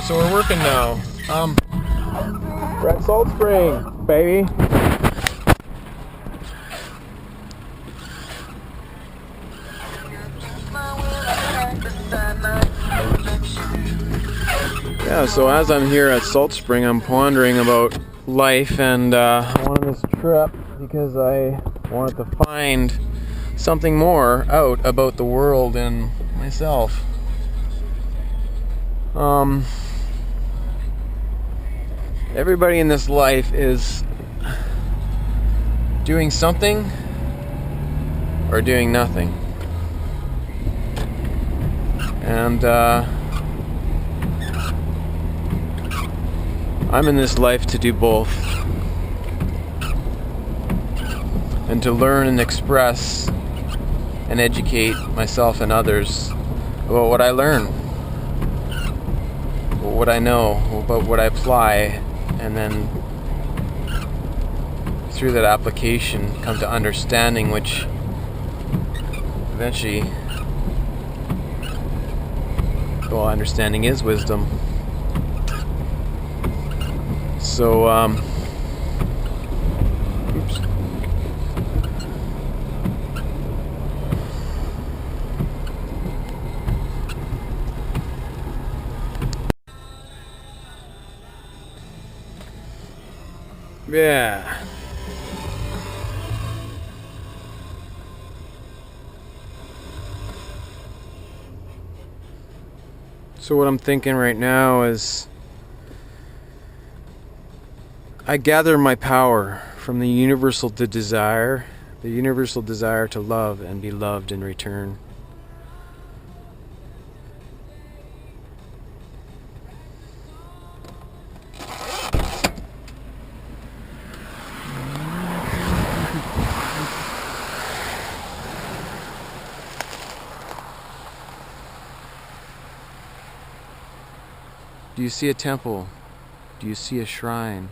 So we're working now. We're at Salt Spring, baby. Yeah, so as I'm here at Salt Spring, I'm pondering about life, and I went on this trip because I wanted to find something more out about the world and myself. Everybody in this life is doing something or doing nothing. And I'm in this life to do both, and to learn and express and educate myself and others about what I learn, about what I know, about what I apply, and then through that application come to understanding, which eventually, well, understanding is wisdom. So, oops. Yeah. So what I'm thinking right now is I gather my power from the universal desire to love and be loved in return. Do you see a temple? Do you see a shrine?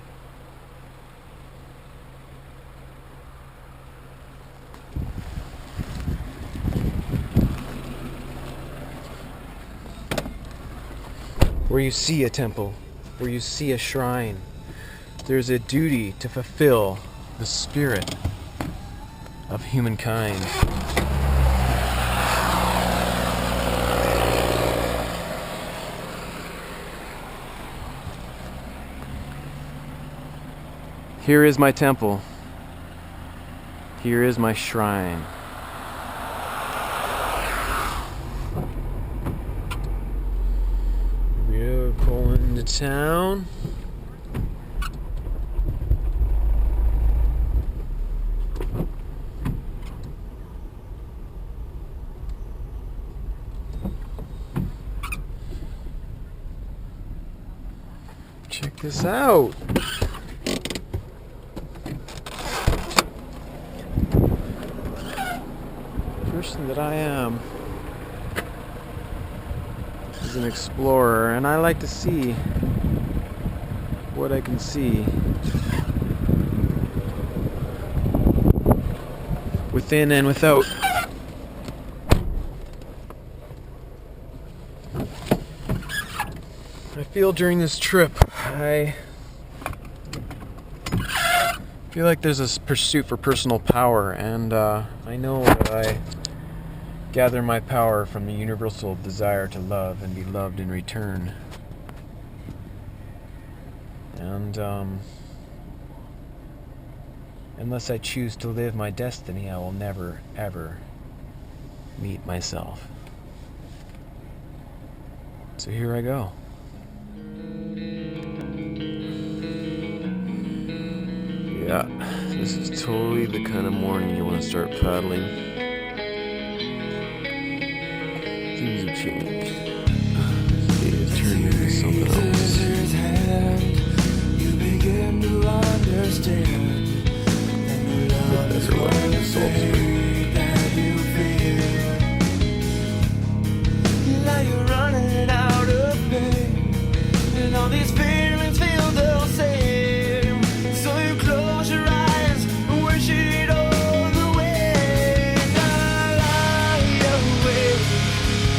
Where you see a temple, where you see a shrine, there's a duty to fulfill the spirit of humankind. Here is my temple. Here is my shrine. We're pulling into town. Check this out. Person that I am is an explorer, and I like to see what I can see within and without. I feel during this trip I feel like there's a pursuit for personal power, and I know that I gather my power from the universal desire to love and be loved in return. And unless I choose to live my destiny, I will never, ever meet myself. So here I go. Yeah, this is totally the kind of morning you want to start paddling. Things have changed. It has turned into something else. You begin to understand that the love is Salt Spring. That you feel like you're running out of pain, and all these feelings feel the same. So you close your eyes and wish it all away. And I lie awake,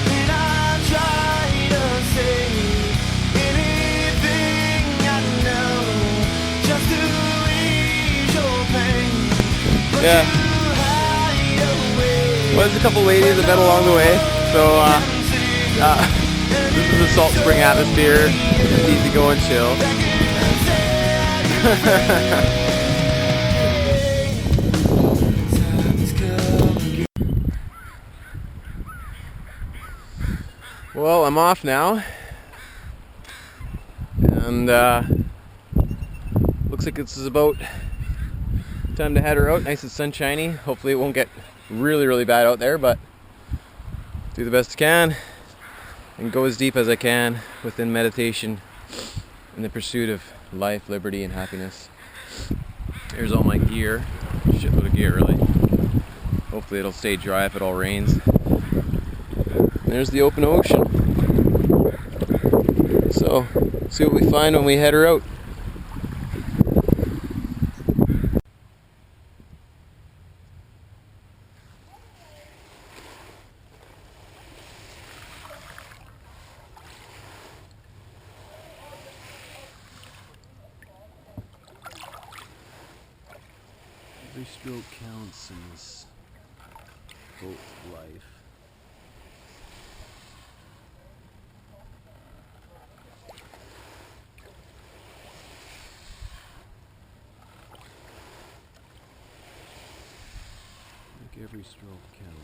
and I try to say Yeah. Well, there's a couple ladies I met along the way, so this is the Salt Spring atmosphere. Just easy go and chill. Well, I'm off now, and looks like this is about time to head her out. Nice and sunshiny. Hopefully it won't get really bad out there, but do the best I can and go as deep as I can within meditation in the pursuit of life, liberty, and happiness. Here's all my gear. Shitload of gear, really. Hopefully it'll stay dry if it all rains. There's the open ocean. So, see what we find when we head her out. Every stroke counts in this boat life. Make every stroke count.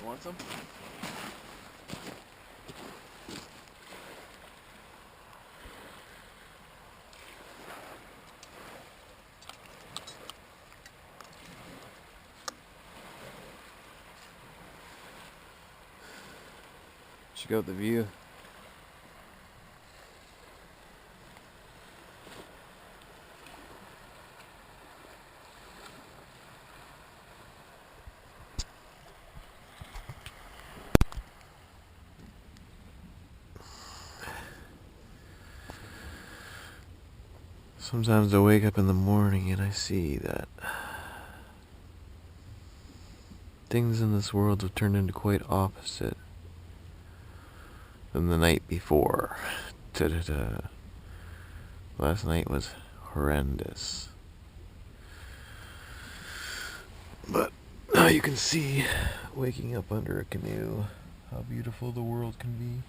Want some? Check out the view. Sometimes I wake up in the morning and I see that things in this world have turned into quite opposite than the night before. Da-da-da. Last night was horrendous. But now you can see, waking up under a canoe, how beautiful the world can be.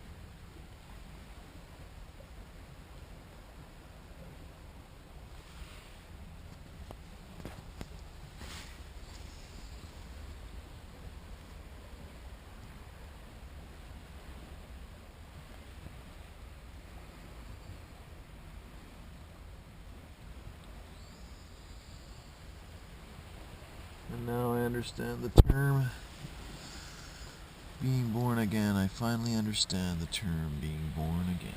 And now I understand the term Being born again, I finally understand the term being born again.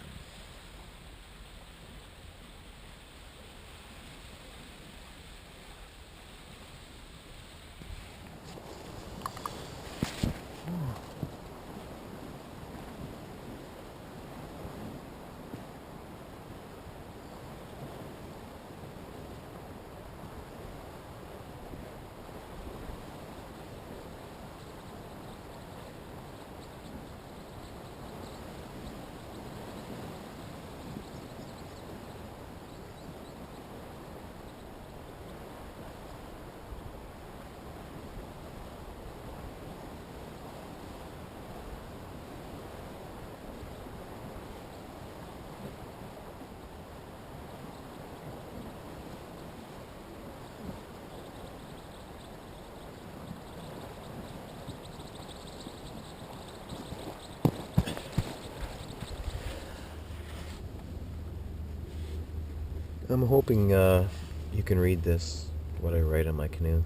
I'm hoping you can read this, what I write on my canoe.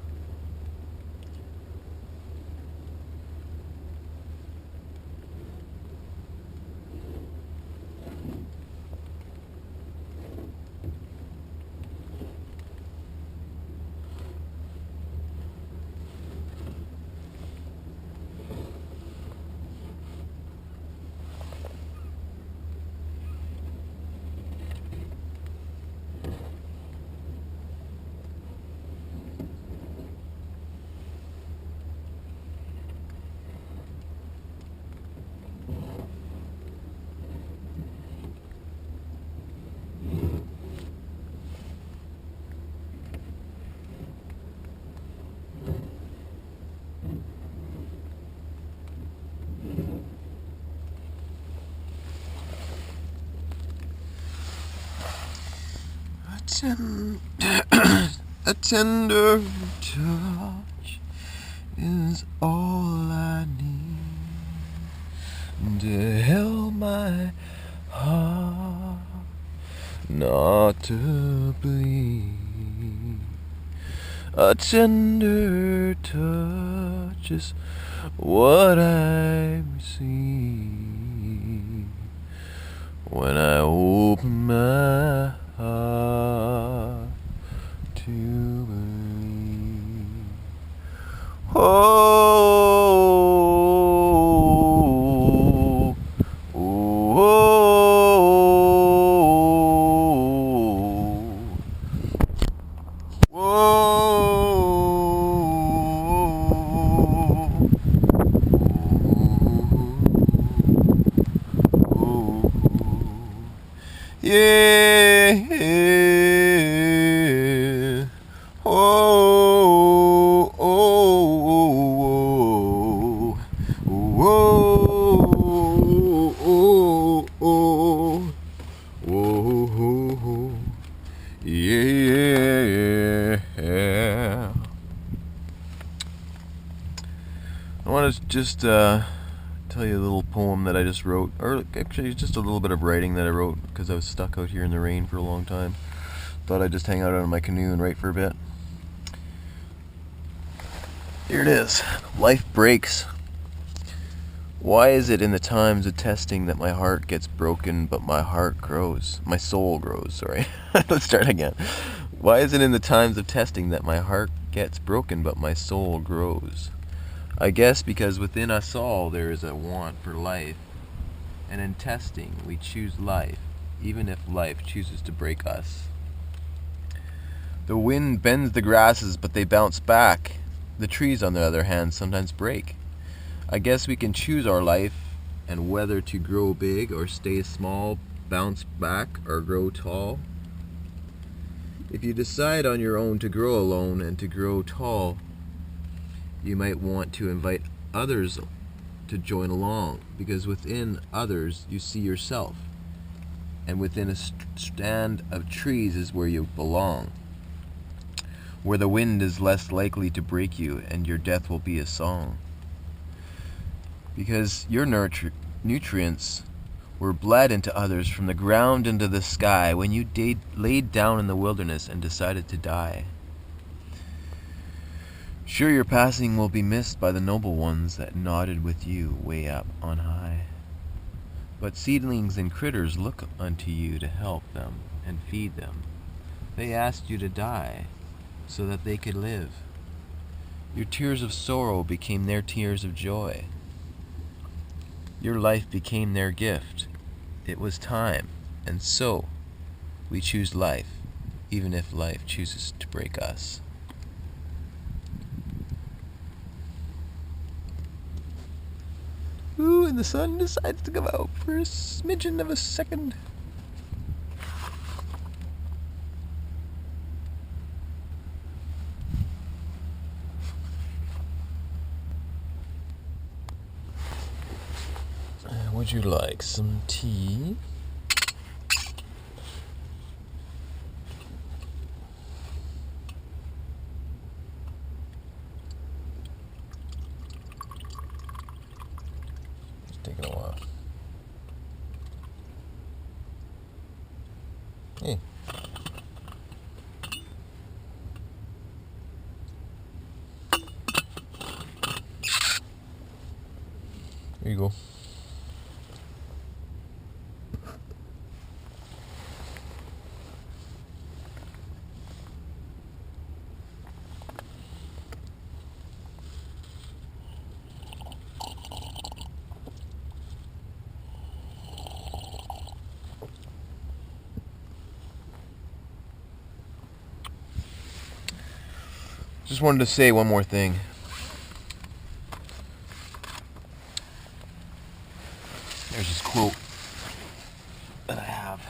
A tender touch is all I need to help my heart not to bleed. A tender touch is what I receive when I open my heart to believe. Oh, oh, oh, oh, yeah, oh, oh, oh, oh, oh, oh, yeah. I want to just tell you a little poem that I just wrote, or actually just a little bit of writing that I wrote because I was stuck out here in the rain for a long time. Thought I'd just hang out on my canoe and write for a bit. Here it is. Life breaks. Why is it in the times of testing that my heart gets broken but my heart grows? My soul grows, sorry. Let's start again. Why is it in the times of testing that my heart gets broken but my soul grows? I guess because within us all there is a want for life, and in testing we choose life, even if life chooses to break us. The wind bends the grasses, but they bounce back. The trees, on the other hand, sometimes break. I guess we can choose our life and whether to grow big or stay small, bounce back or grow tall. If you decide on your own to grow alone and to grow tall, you might want to invite others to join along, because within others you see yourself, and within a stand of trees is where you belong, where the wind is less likely to break you and your death will be a song. Because your nutrients were bled into others from the ground into the sky when you laid down in the wilderness and decided to die. Sure, your passing will be missed by the noble ones that nodded with you way up on high. But seedlings and critters look unto you to help them and feed them. They asked you to die so that they could live. Your tears of sorrow became their tears of joy. Your life became their gift. It was time, and so we choose life, even if life chooses to break us. Ooh, and the sun decides to come out for a smidgen of a second. Would you like some tea? It's taking a while. Hey. There you go. Just wanted to say one more thing. There's this quote that I have.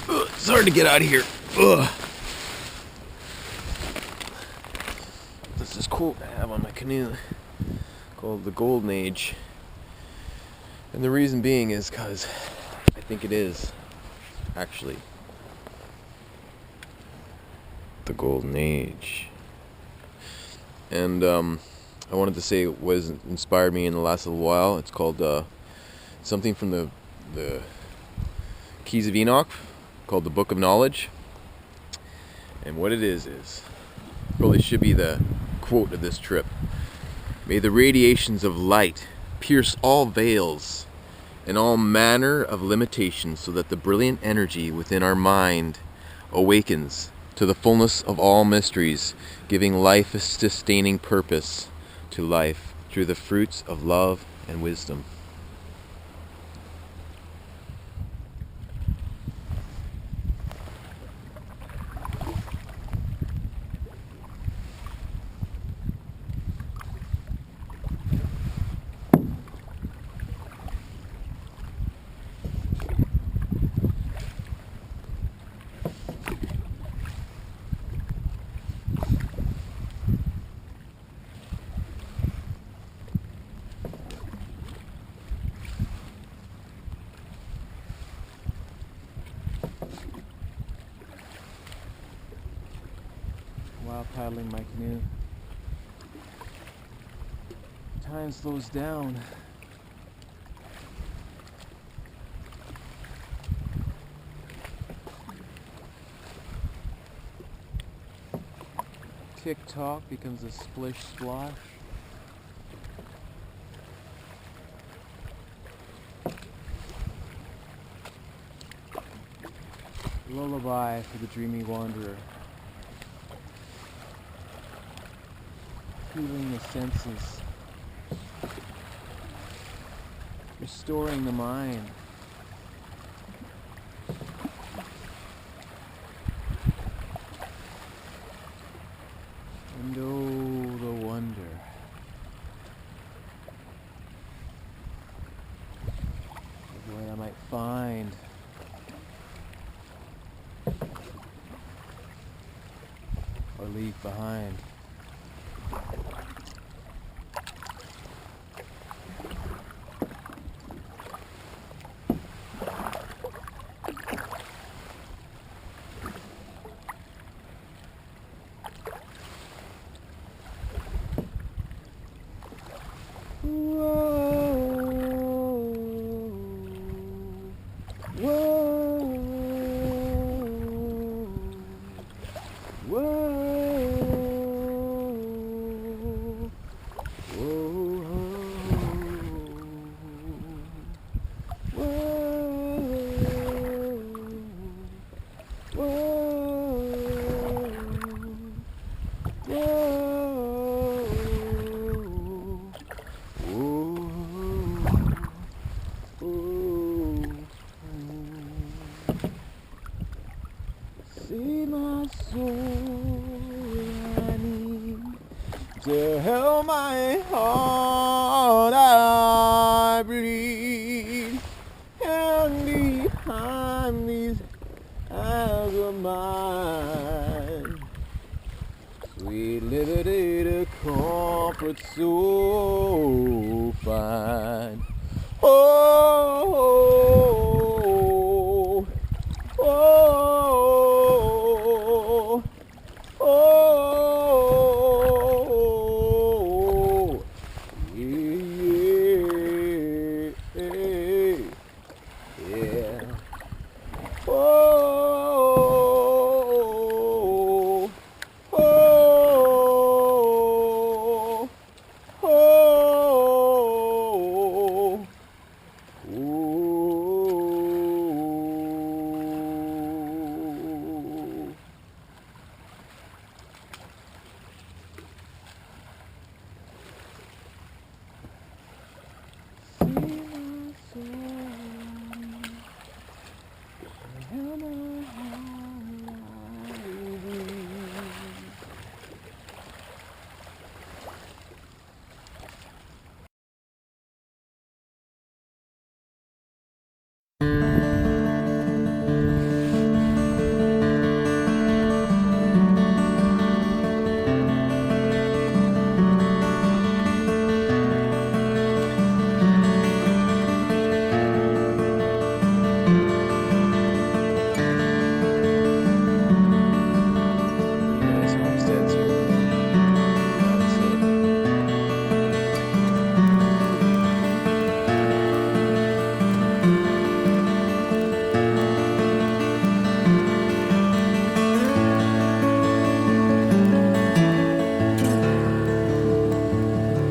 It's hard to get out of here. Ugh. There's this quote I have on my canoe called the Golden Age. And the reason being is because I think it is actually the Golden Age. And I wanted to say what has inspired me in the last little while. It's called something from the Keys of Enoch, called the Book of Knowledge. And what it is probably should be the quote of this trip. May the radiations of light pierce all veils and all manner of limitations, so that the brilliant energy within our mind awakens to the fullness of all mysteries, giving life a sustaining purpose to life through the fruits of love and wisdom. While paddling my canoe, time slows down. Tick-tock becomes a splish-splash. Lullaby for the dreamy wanderer. Healing the senses, restoring the mind, and oh, the wonder of what I might find or leave behind. Whoa, whoa. Save my soul, I need to help my heart I bleed. And behind these eyes of mine, sweet liberty to comfort so fine. Oh, oh, oh, oh, yeah, yeah. Oh, oh, oh, oh. Nice homesteads here, man. Gotta say.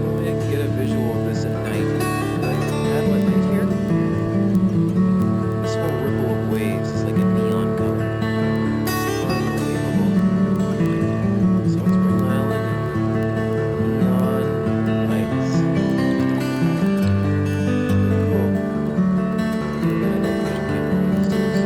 Only I can get a visual of this at night. Paddle at night here. This whole ripple of waves is like a neon color. Unbelievable. So it's Spring Island and neon lights. Pretty cool. And I know vision camera these days.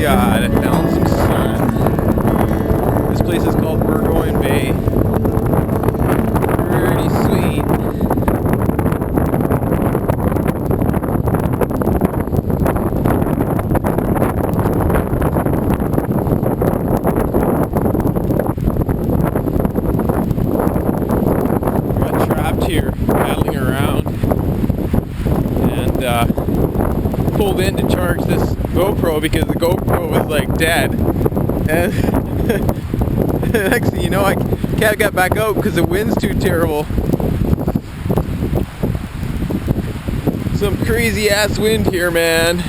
God, I found some sun. This place is called Burgoyne Bay. Pretty sweet. Got trapped here, paddling around, and pulled in to charge this GoPro because the GoPro was like dead, and next thing you know I can't get back out because the wind's too terrible. Some crazy ass wind here, man,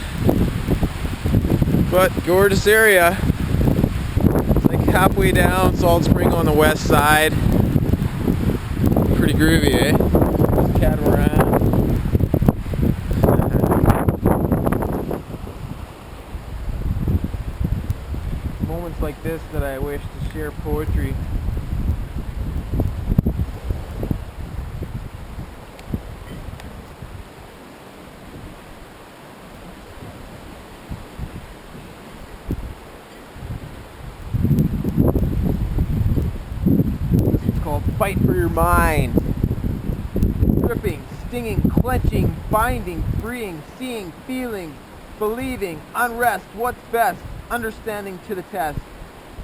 but gorgeous area. It's like halfway down Salt Spring on the west side. Pretty groovy, eh? Catamaran. Moments like this that I wish to share poetry. fight for your mind. Gripping, stinging, clenching, binding, freeing, seeing, feeling, believing, unrest, what's best, understanding to the test.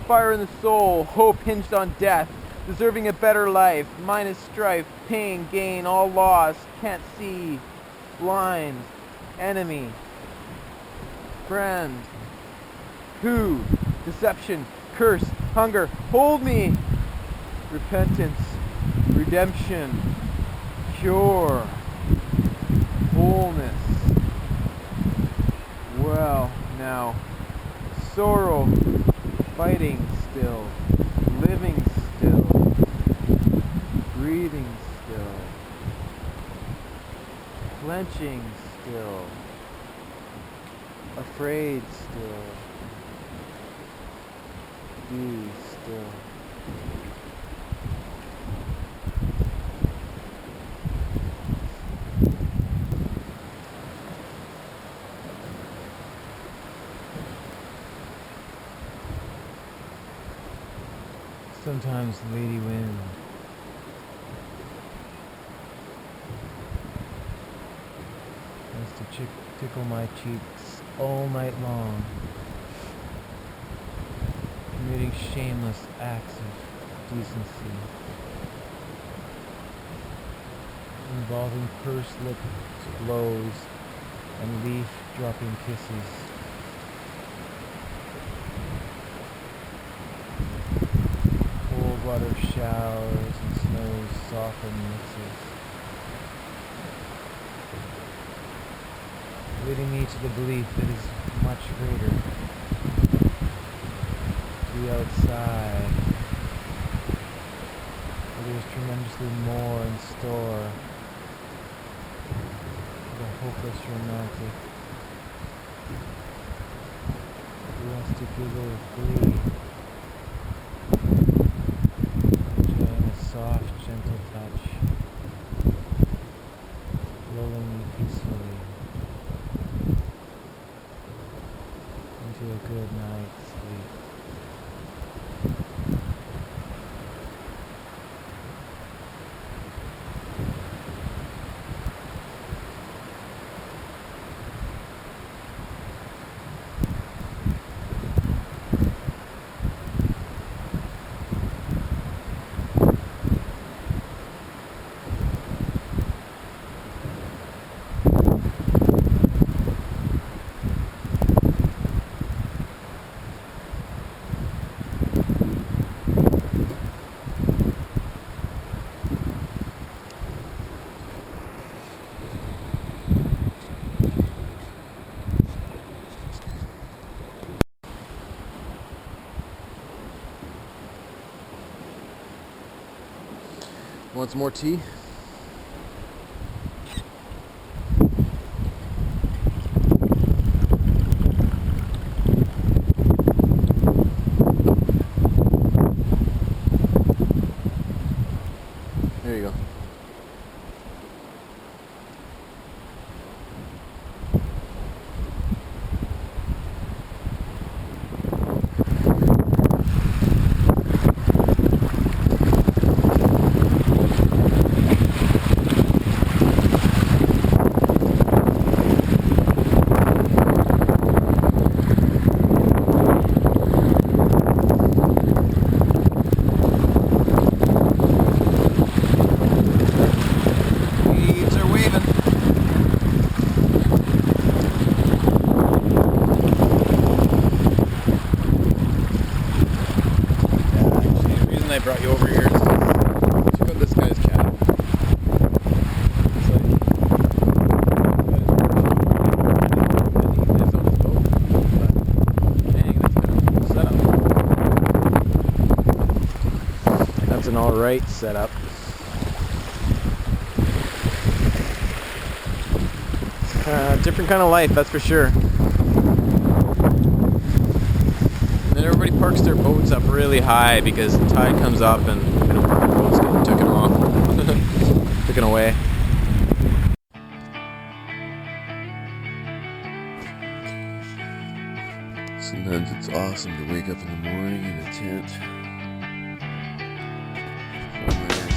Fire in the soul, hope hinged on death, deserving a better life, minus strife, pain, gain, all lost, can't see, blind, enemy, friend, who, deception, curse, hunger, hold me, repentance, redemption, cure, wholeness. Well, now, sorrow, fighting still, living still, breathing still, clenching still, afraid still, be still. Sometimes Lady Wind has to tickle my cheeks all night long, committing shameless acts of decency, involving pursed lips blows and leaf-dropping kisses. Cold water showers and snow's soften mixes, leading me to the belief that is much greater to be outside. There is tremendously more in store for the hopeless romantic who wants to giggle glee, enjoying a soft, gentle touch, lulling me peacefully into a good night's sleep. Want some more tea? There you go. I brought you over here is check out this guy's cabin. It's like he lives on his boat, but dang, that's kind of a cool setup. That's an alright setup. Different kind of life, that's for sure. And everybody parks their boats up really high because the tide comes up and we don't want our boats getting taken off, taken away. Sometimes it's awesome to wake up in the morning in a tent somewhere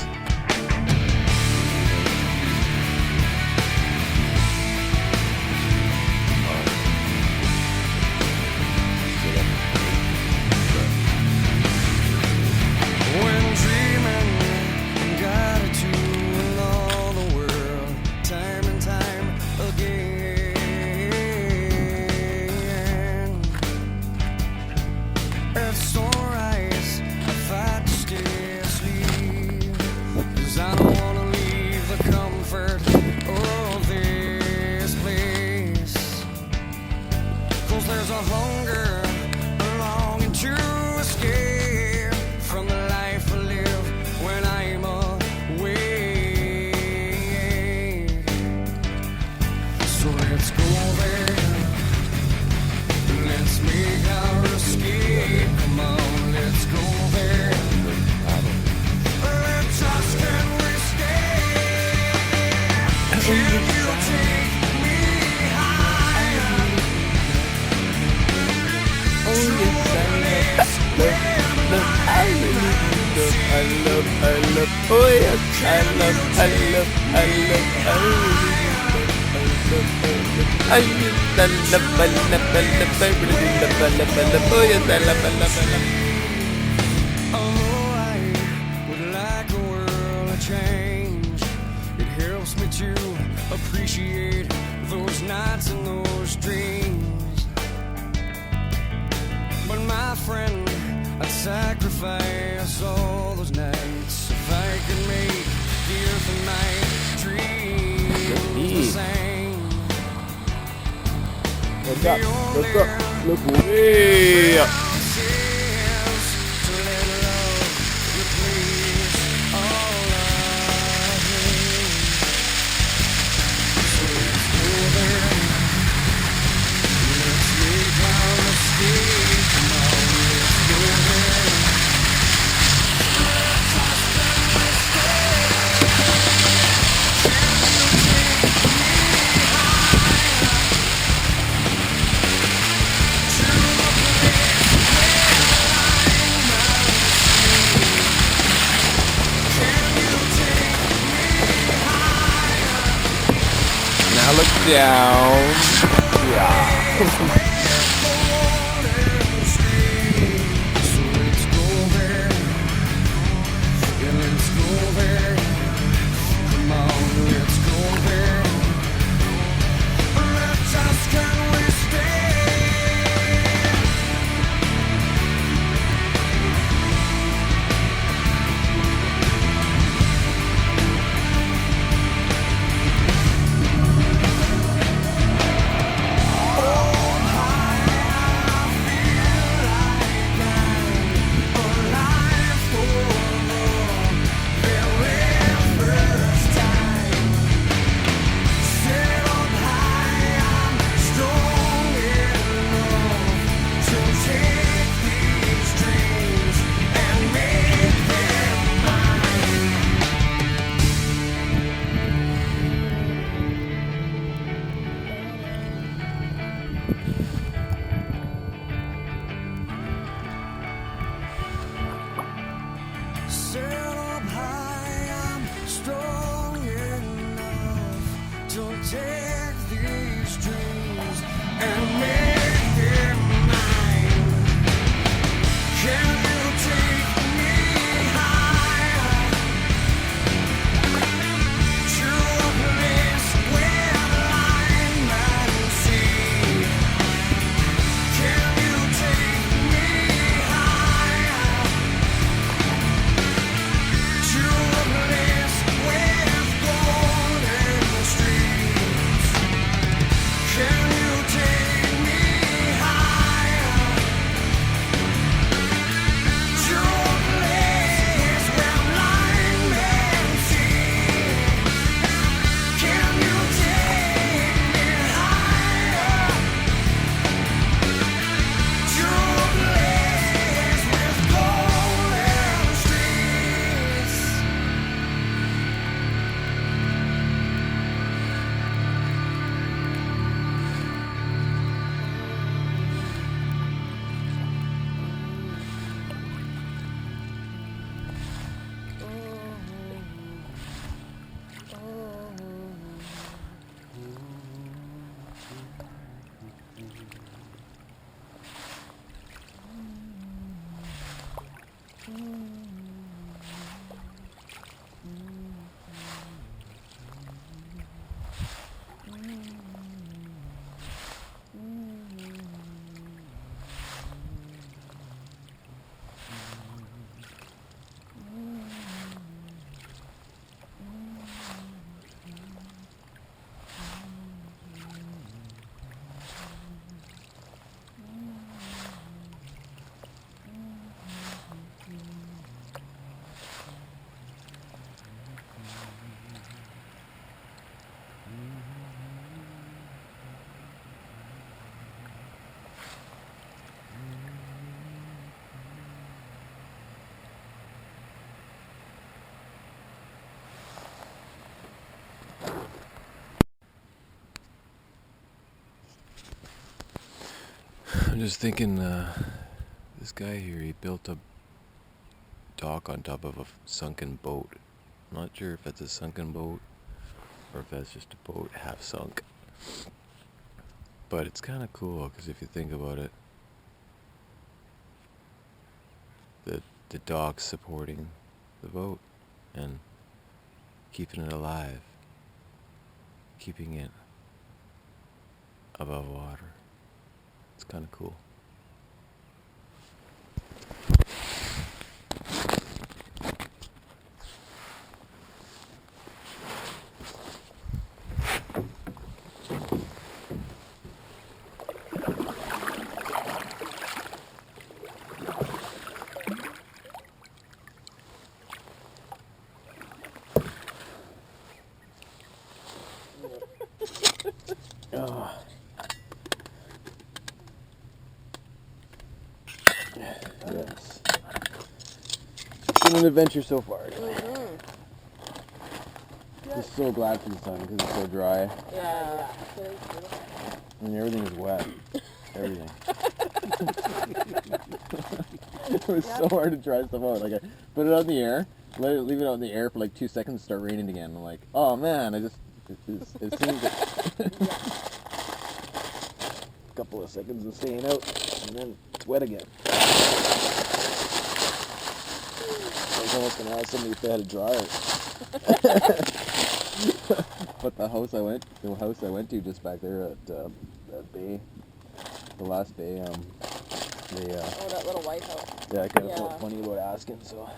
oh yes, I love, oh yes, I love. Although I would like a world to change, it helps me to appreciate those nights and those dreams. But my friend, I'd sacrifice all those nights if I could make the earth and night dreams the same. What's up? What's up? Look way up. To let love replace all our hate. So let's go there. Let's make our mistake. Come on, let's go there. Now look down. Yeah. Take these dreams and make them mine. Can you take me higher to a place where line and sea? Can you take me higher to a place with golden streets? Can you take me higher to a place where blind men see? Can you take me higher to a place with golden streets? I'm just thinking, this guy here, he built a dock on top of a sunken boat. I'm not sure if it's a sunken boat or if that's just a boat half sunk. But it's kind of cool because if you think about it, the dock supporting the boat and keeping it alive, keeping it above water. It's kind of cool. Oh. Yes. It's been an adventure so far. Anyway. Just so glad for the sun because it's so dry. Yeah. I mean, everything is wet. Everything. It was so hard to try stuff out. Like, I put it out in the air, leave it out in the air for like 2 seconds, start raining again. I'm like, oh man, it seems like a couple of seconds of staying out, and then it's wet again. I was almost gonna ask somebody if they had a dryer. But the house I went to just back there at that bay, the last bay, they Oh, that little white house. yeah, I kind of felt funny about asking, so.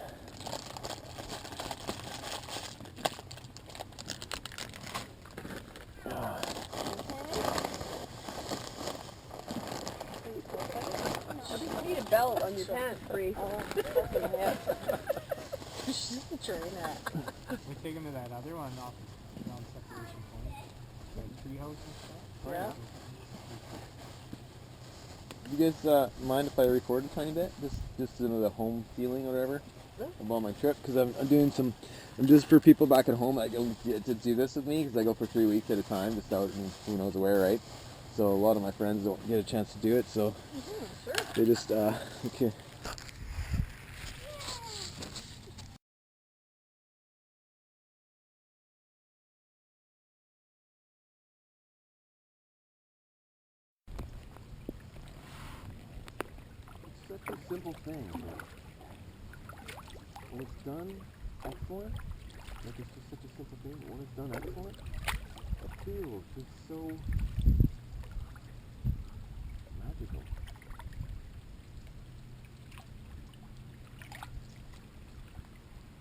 You need a belt on your pants, Bree. Train that. We take them to that other one off around Separation Point, that tree house and stuff. Yeah. You guys mind if I record a tiny bit? Just the home feeling or whatever about my trip? Because I'm doing some, just for people back at home, I don't get to do this with me because I go for 3 weeks at a time, just out and who knows where, right? So a lot of my friends don't get a chance to do it, so Sure. they just, okay. Such a simple thing, but when it's done excellent, like it's just such a simple thing, but when it's done excellent, it feels just so magical.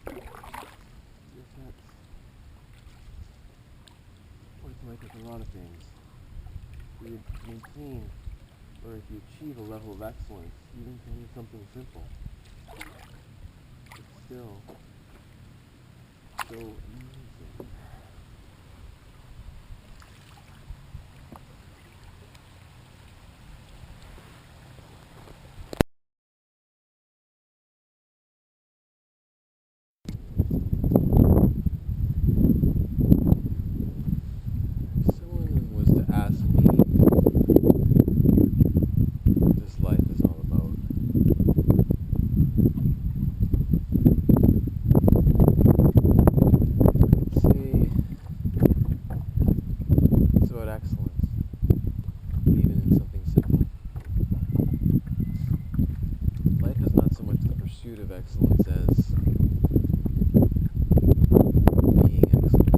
Yes, that's what it's like with a lot of things. You maintain, or if you achieve a level of excellence, even in something simple, it's still so amazing. If someone was to ask me what this life is all about, I'd say it's about excellence, even in something simple. Life is not so much the pursuit of excellence as being excellent.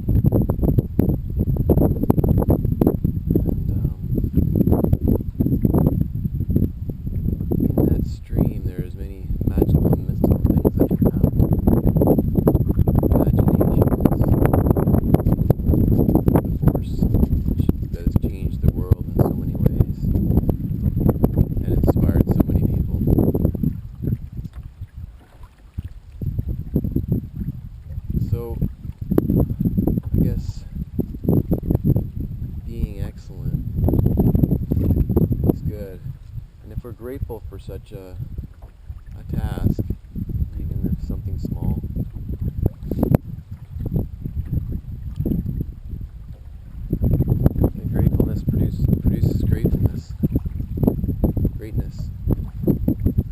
And in that stream, there is many magical and mystical things that can happen. Imagination is the force that has changed the world in so many ways and inspired so many people. So, I guess being excellent is good. And if we're grateful for such a task, even if something small, then gratefulness produces gratefulness. Greatness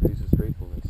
produces gratefulness.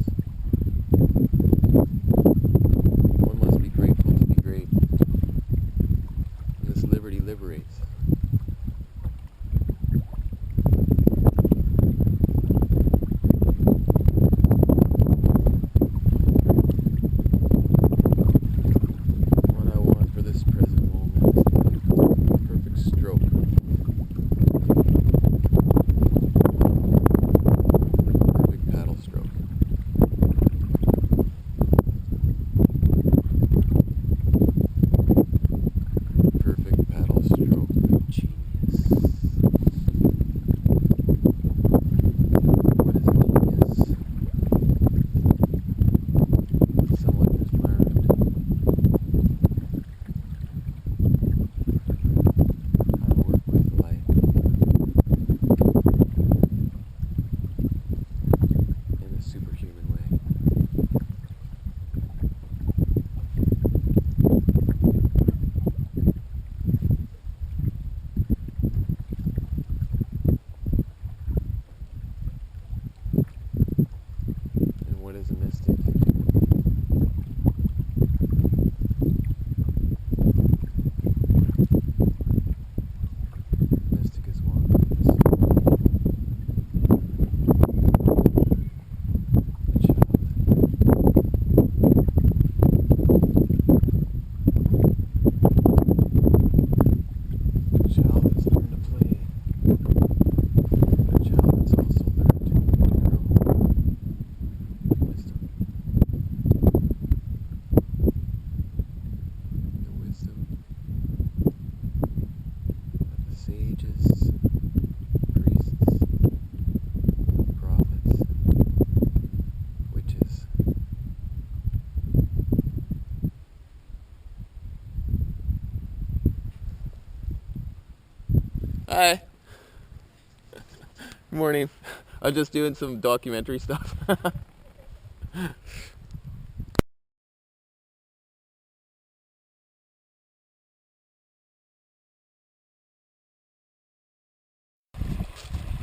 Hi. Morning. I'm just doing some documentary stuff.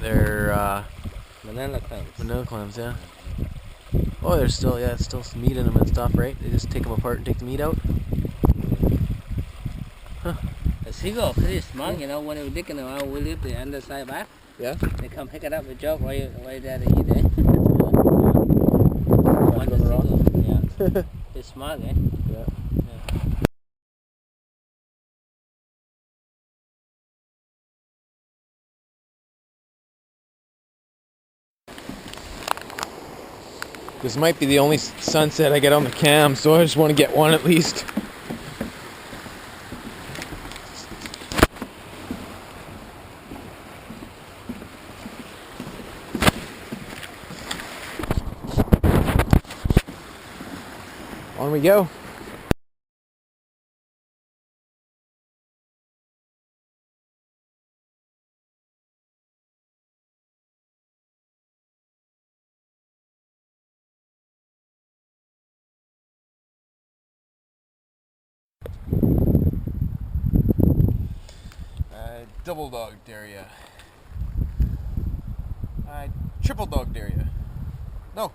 They're Banana clams. vanilla clams, yeah. Oh, there's still, yeah, still some meat in them and stuff, right? They just take them apart and take the meat out. The seagull pretty smart, you know, when we're digging them out, we leave the underside back. Yeah. They come pick it up and drop right there to eat it. Not going wrong. Yeah. It's smart, eh? Yeah. This might be the only sunset I get on the cam, so I just want to get one at least. On we go. Double dog dare ya. I triple dog dare ya. No.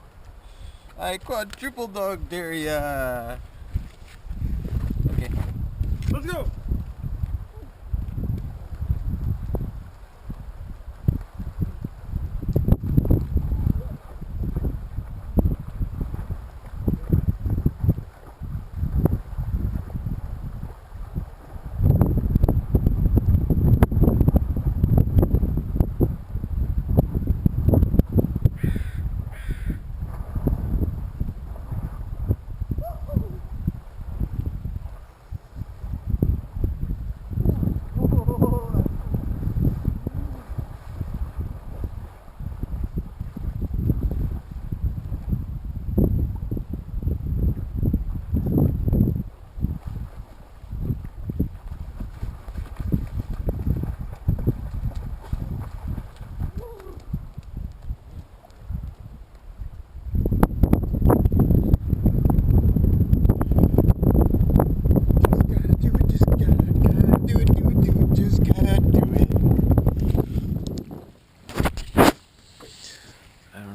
I quadruple dog dare ya. Okay. Let's go.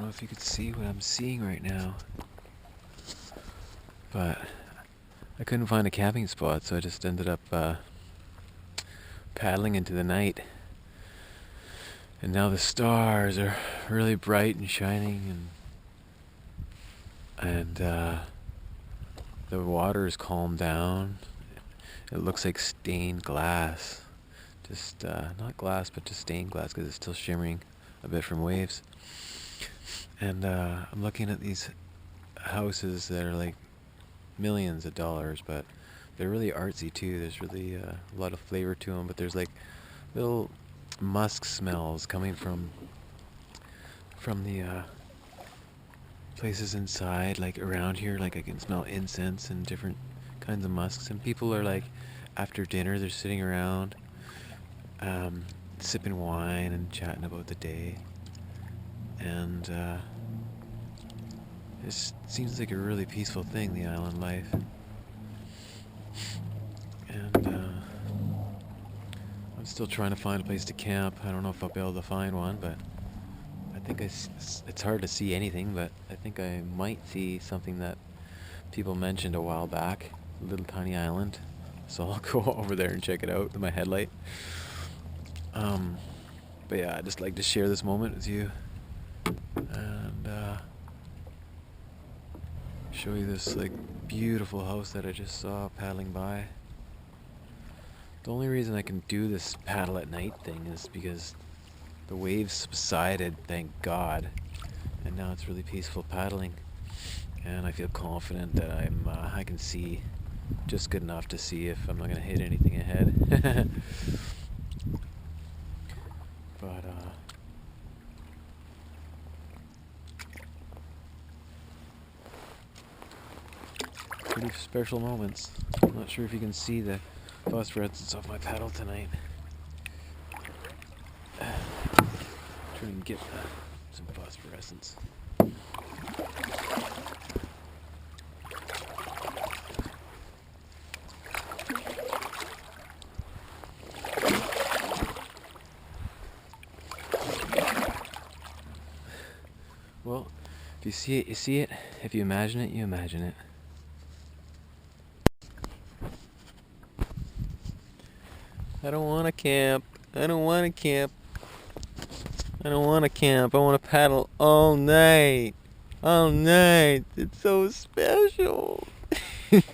If you could see what I'm seeing right now, but I couldn't find a camping spot, so I just ended up paddling into the night, and now the stars are really bright and shining, and the water is calmed down. It looks like stained glass, just not glass, but just stained glass, because it's still shimmering a bit from waves. And I'm looking at these houses that are like millions of dollars, but they're really artsy too. There's really a lot of flavor to them, but there's like little musk smells coming from the places inside, like around here. Like I can smell incense and different kinds of musks, and people are like, after dinner, they're sitting around sipping wine and chatting about the day. And it seems like a really peaceful thing, the island life. And I'm still trying to find a place to camp. I don't know if I'll be able to find one, but I think it's hard to see anything, but I think I might see something that people mentioned a while back, a little tiny island. So I'll go over there and check it out with my headlight. But yeah, I'd just like to share this moment with you. And show you this like beautiful house that I just saw paddling by. The only reason I can do this paddle at night thing is because the waves subsided, thank God, and now it's really peaceful paddling, and I feel confident that I can see just good enough to see if I'm not gonna hit anything ahead. But pretty special moments. I'm not sure if you can see the phosphorescence off my paddle tonight. Try and get some phosphorescence. Well, if you see it, you see it. If you imagine it, you imagine it. I don't want to camp. I don't want to camp. I don't want to camp. I want to paddle all night. All night. It's so special. Gosh.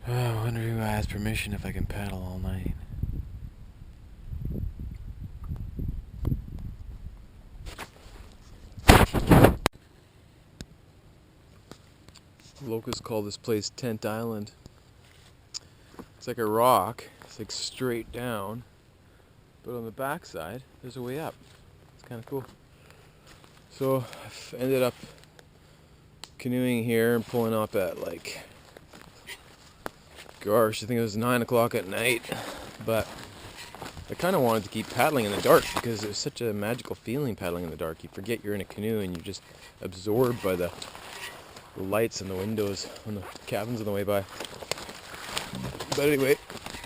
I wonder who asked permission if I can paddle all night. Locals call this place Tent Island. It's like a rock. It's like straight down, but on the backside there's a way up. It's kind of cool. So I've ended up canoeing here and pulling up at like, gosh, I think it was 9 o'clock at night. But I kind of wanted to keep paddling in the dark because it was such a magical feeling paddling in the dark. You forget you're in a canoe and you're just absorbed by the lights and the windows on the cabins on the way by. But anyway,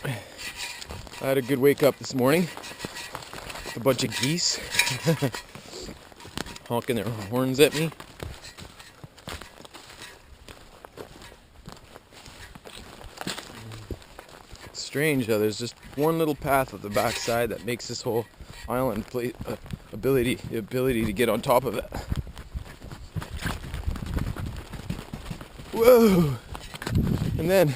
I had a good wake up this morning. A bunch of geese honking their horns at me. It's strange how there's just one little path at the backside that makes this whole island the ability to get on top of it. Whoa! And then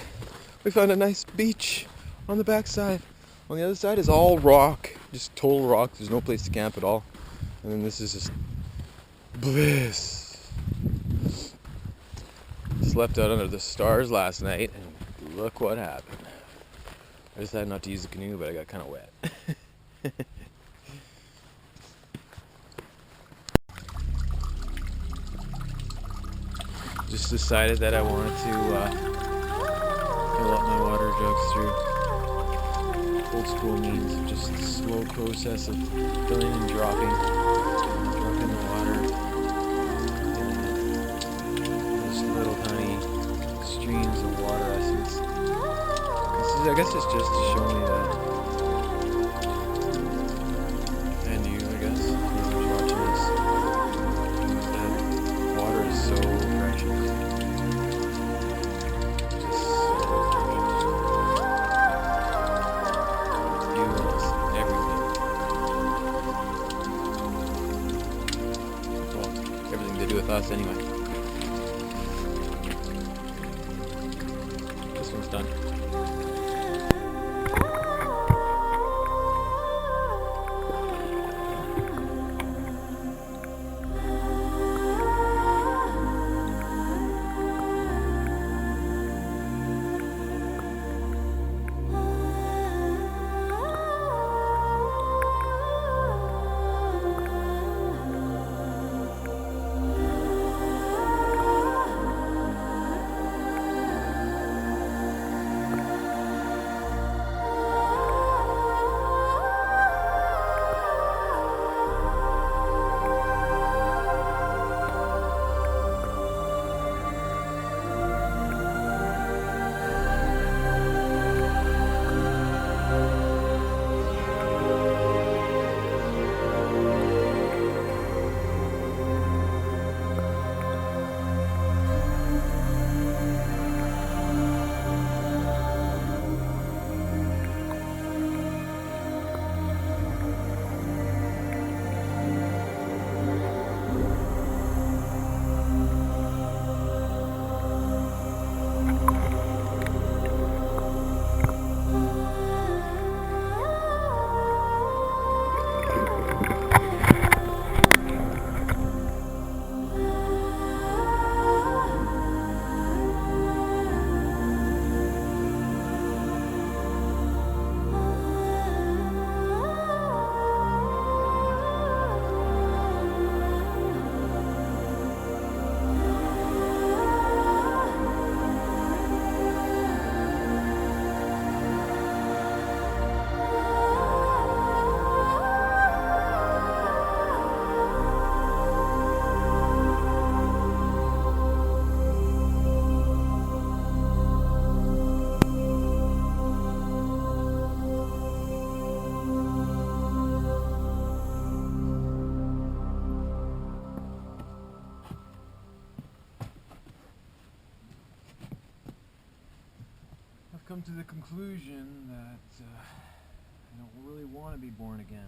we found a nice beach on the backside. On the other side is all rock, just total rock. There's no place to camp at all. And then this is just bliss. Slept out under the stars last night, and look what happened. I decided not to use the canoe, but I got kind of wet. Just decided that I wanted to fill up my water jugs through old school means, just the slow process of filling and dropping the water. Just little tiny streams of water essence. I guess it's just to show me that, and you, I guess, who's watching this, that water is so precious. Just so precious. It fuels everything. Well, everything to do with us anyway. This one's done. come to the conclusion that I don't really want to be born again.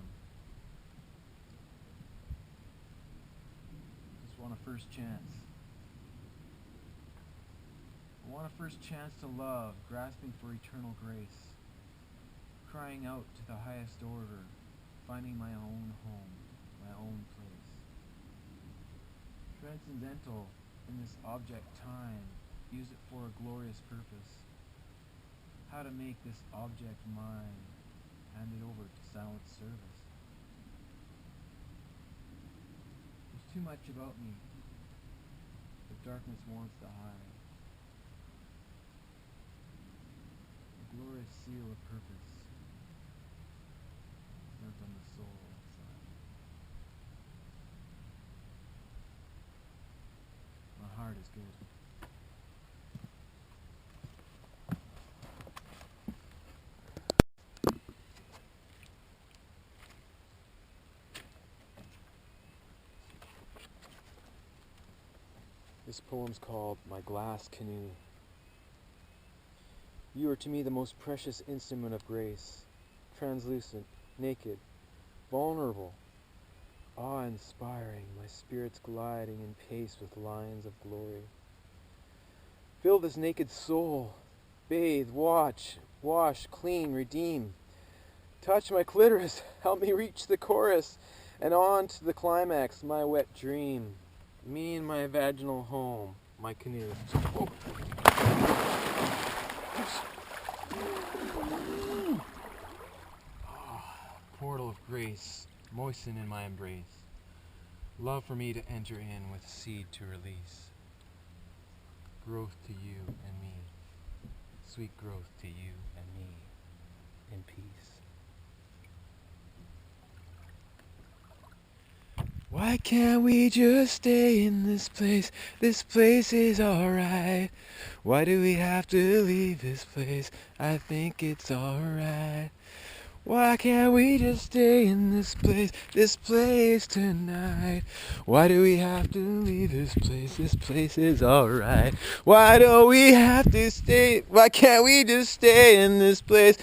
I just want a first chance. I want a first chance to love, grasping for eternal grace, crying out to the highest order, finding my own home, my own place. Transcendental in this object time, use it for a glorious purpose. How to make this object mine, hand it over to silent service. There's too much about me that darkness wants to hide. A glorious seal of purpose burnt on the soul inside. My heart is good. This poem's called My Glass Canoe. You are to me the most precious instrument of grace, translucent, naked, vulnerable, awe-inspiring, my spirit's gliding in pace with lines of glory. Fill this naked soul, bathe, wash, clean, redeem. Touch my clitoris, help me reach the chorus, and on to the climax, my wet dream. Me and my vaginal home, my canoe. Portal of grace, moisten in my embrace. Love for me to enter in with seed to release. Growth to you and me. Sweet growth to you and me. In peace. Why can't we just stay in this place? This place is alright. Why do we have to leave this place? I think it's alright. Why can't we just stay in this place tonight? Why do we have to leave this place is alright. Why don't we have to stay, why can't we just stay in this place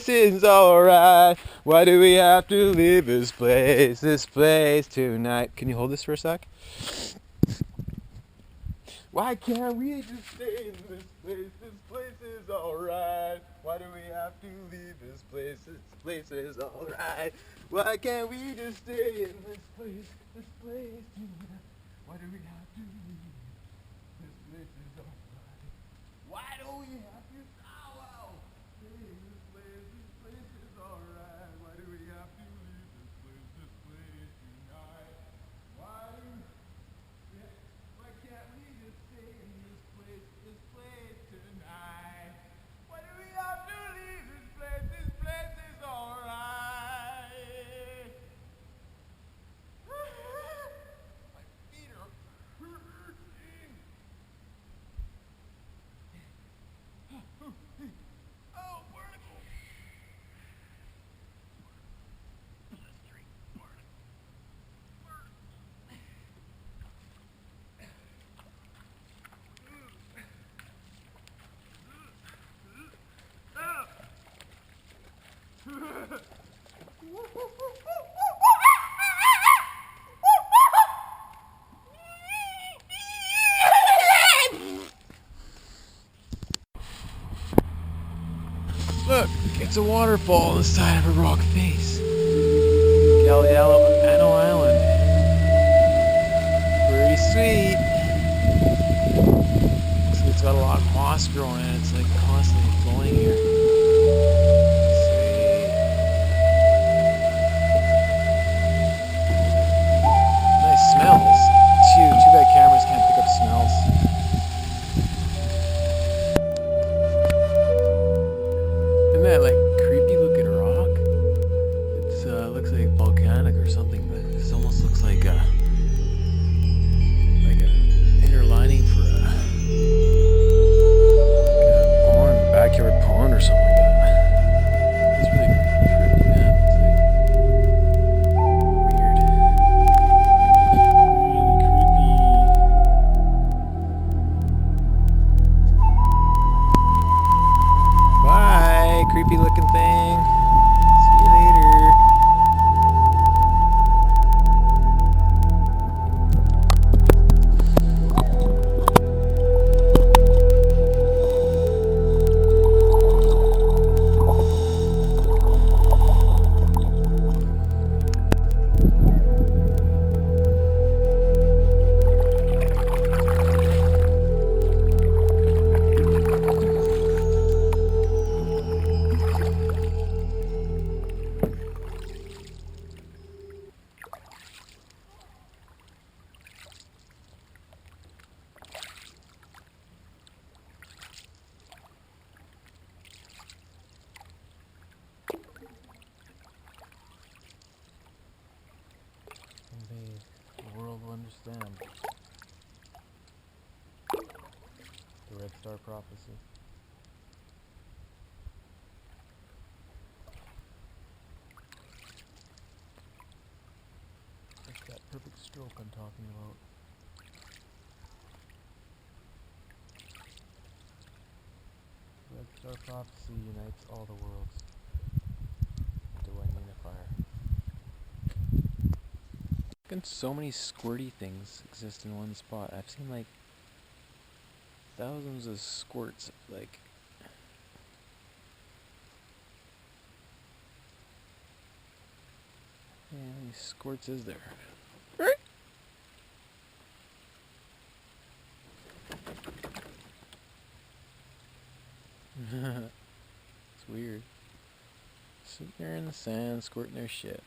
is alright. Why do we have to leave this place tonight? Can you hold this for a sec? Why can't we just stay in this place is alright. Why do we have to leave this place is alright. Why can't we just stay in this place tonight? Why do we have to leave this place is alright. Why don't we have to stay in this place is alright. Why do we have to leave this place tonight? Why can't we just stay in this place tonight? Why do we have to leave this place is alright. My feet are hurting. Oh, barnacle. Let's drink barnacle. Look, it's a waterfall on the side of a rock face. Galliano Island. Pretty sweet. So it's got a lot of moss growing in it. It's like constantly flowing here. Sweet. Nice smells. Too bad cameras can't pick up smells. Isn't that like creepy looking rock? It looks like volcanic or something, but this almost looks like a inner lining for a pond, backyard pond or something like that. It's really trippy, man. It's like weird. Really creepy. understand. The Red Star Prophecy. That's that perfect stroke I'm talking about. Red Star Prophecy unites all the worlds into one Uni-fire. And so many squirty things exist in one spot. I've seen like thousands of squirts, like how many squirts is there? It's weird. Sitting there in the sand, squirting their shit.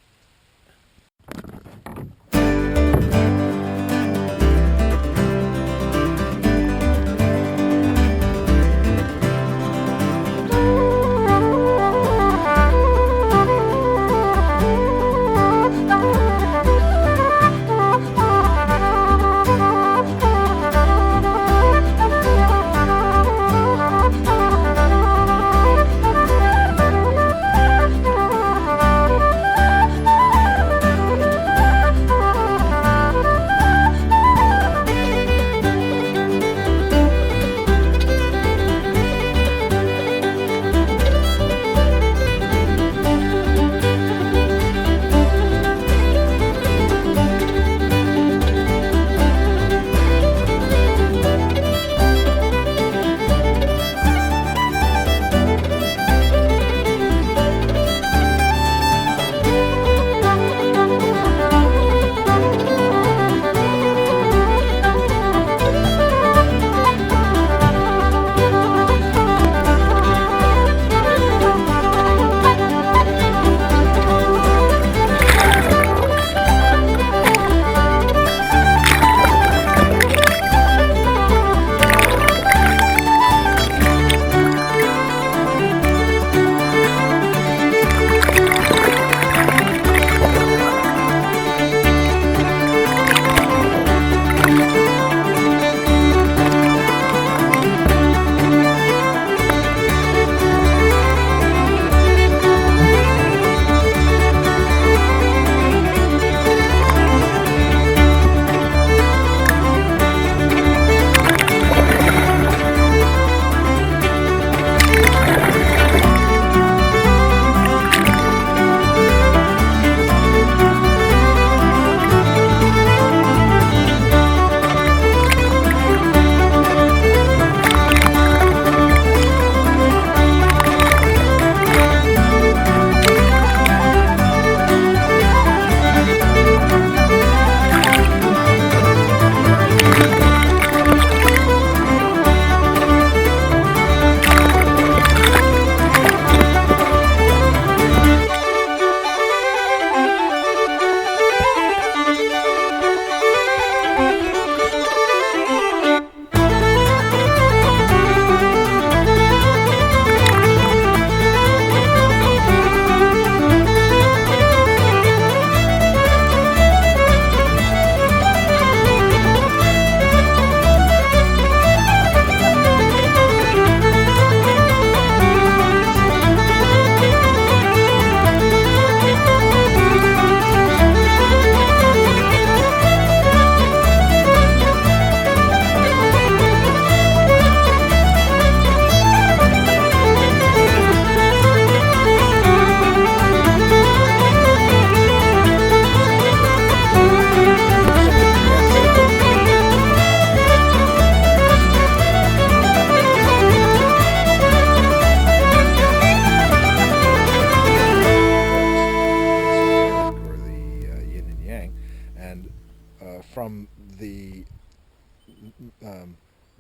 from the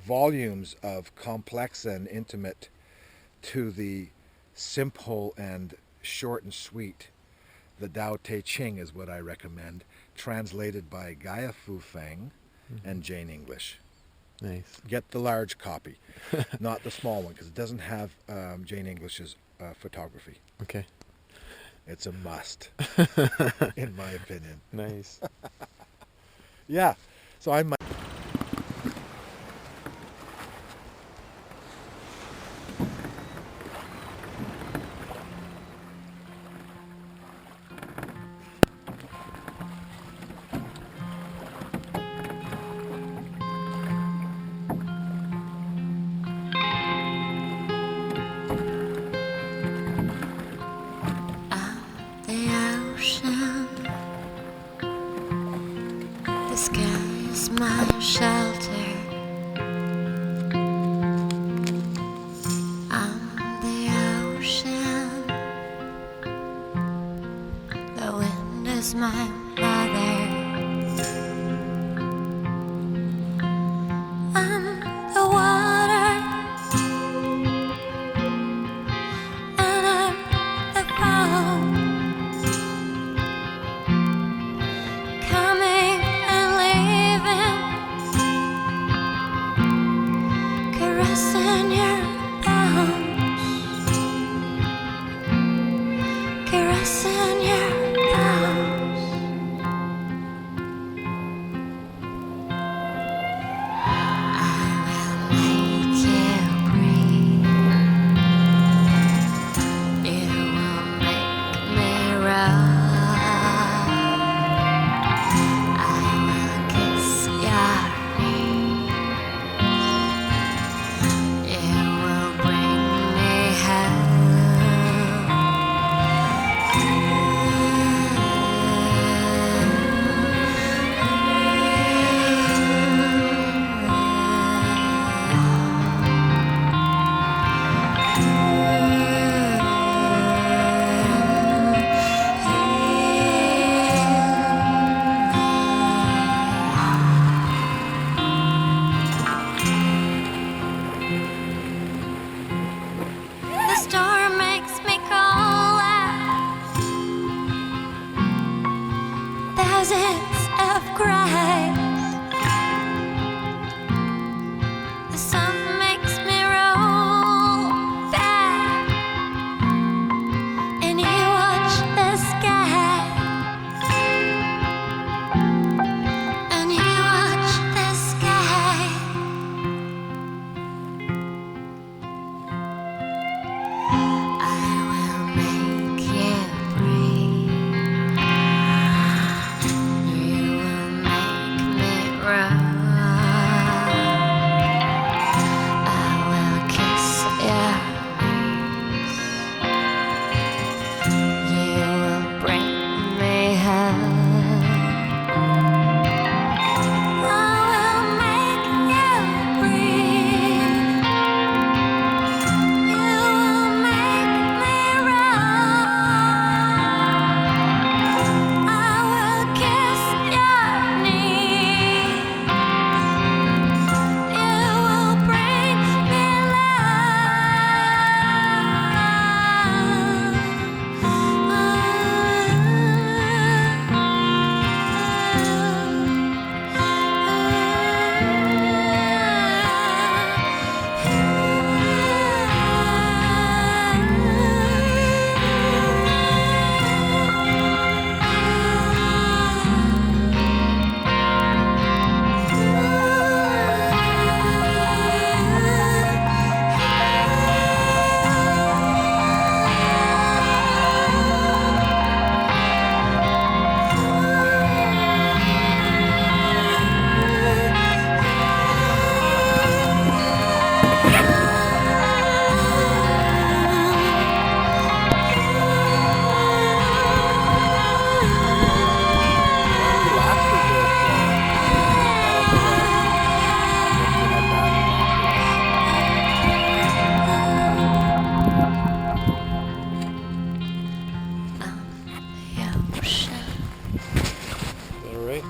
volumes of complex and intimate to the simple and short and sweet. The Tao Te Ching is what I recommend, translated by Gaia Fu Feng and Jane English. Nice. Get the large copy, not the small one, because it doesn't have Jane English's photography. Okay. It's a must, in my opinion. Nice. Yeah. So I might. The ocean, the sky is my shelter. I'm the ocean, the wind is my mother. I'm the water, and I'm the foam, coming and leaving, caressing your bones, caressing your bones. I will make you breathe. You will make me roll. I will kiss your knees. You will bring me The storm makes me colder. Thousands of cries. The sun makes me roll back, and you watch the sky, and you watch the sky. I will make you breathe. You will make me roll. I will kiss your knees. You will bring me home. I will make you breathe. You will make me roll. I will kiss your knees. You will bring me ocean. All right.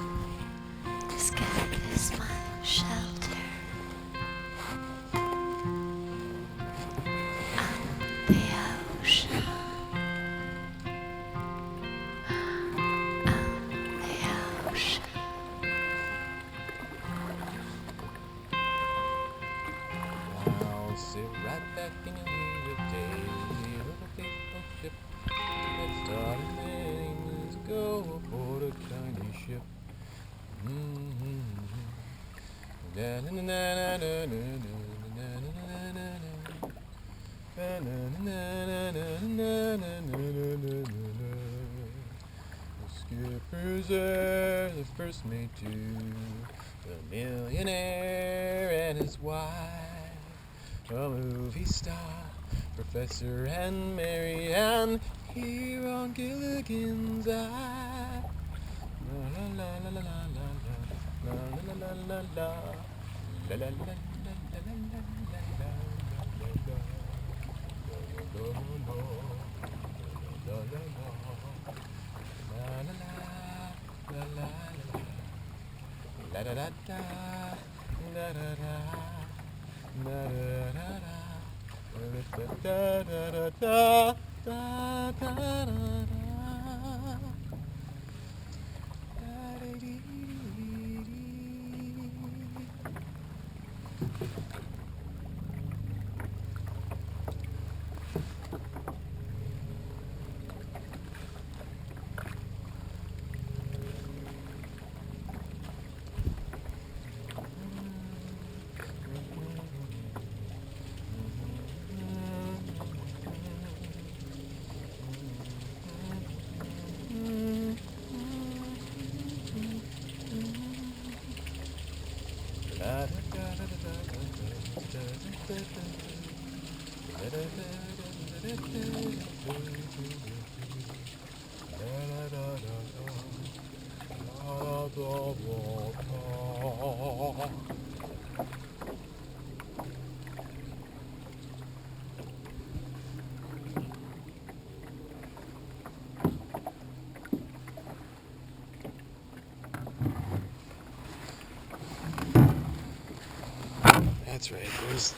The sky is my shelter. I'm the ocean. I'm the ocean. I'll sit right back in the day of a faithful ship that started many moons ago aboard a tiny ship Skippers are the first mate to the millionaire and his wife, a movie star, Professor and Mary Ann here on Gilligan's Eye. La la la la la la la la la la la la la la la la la da da da da da da da da da That's right, boys.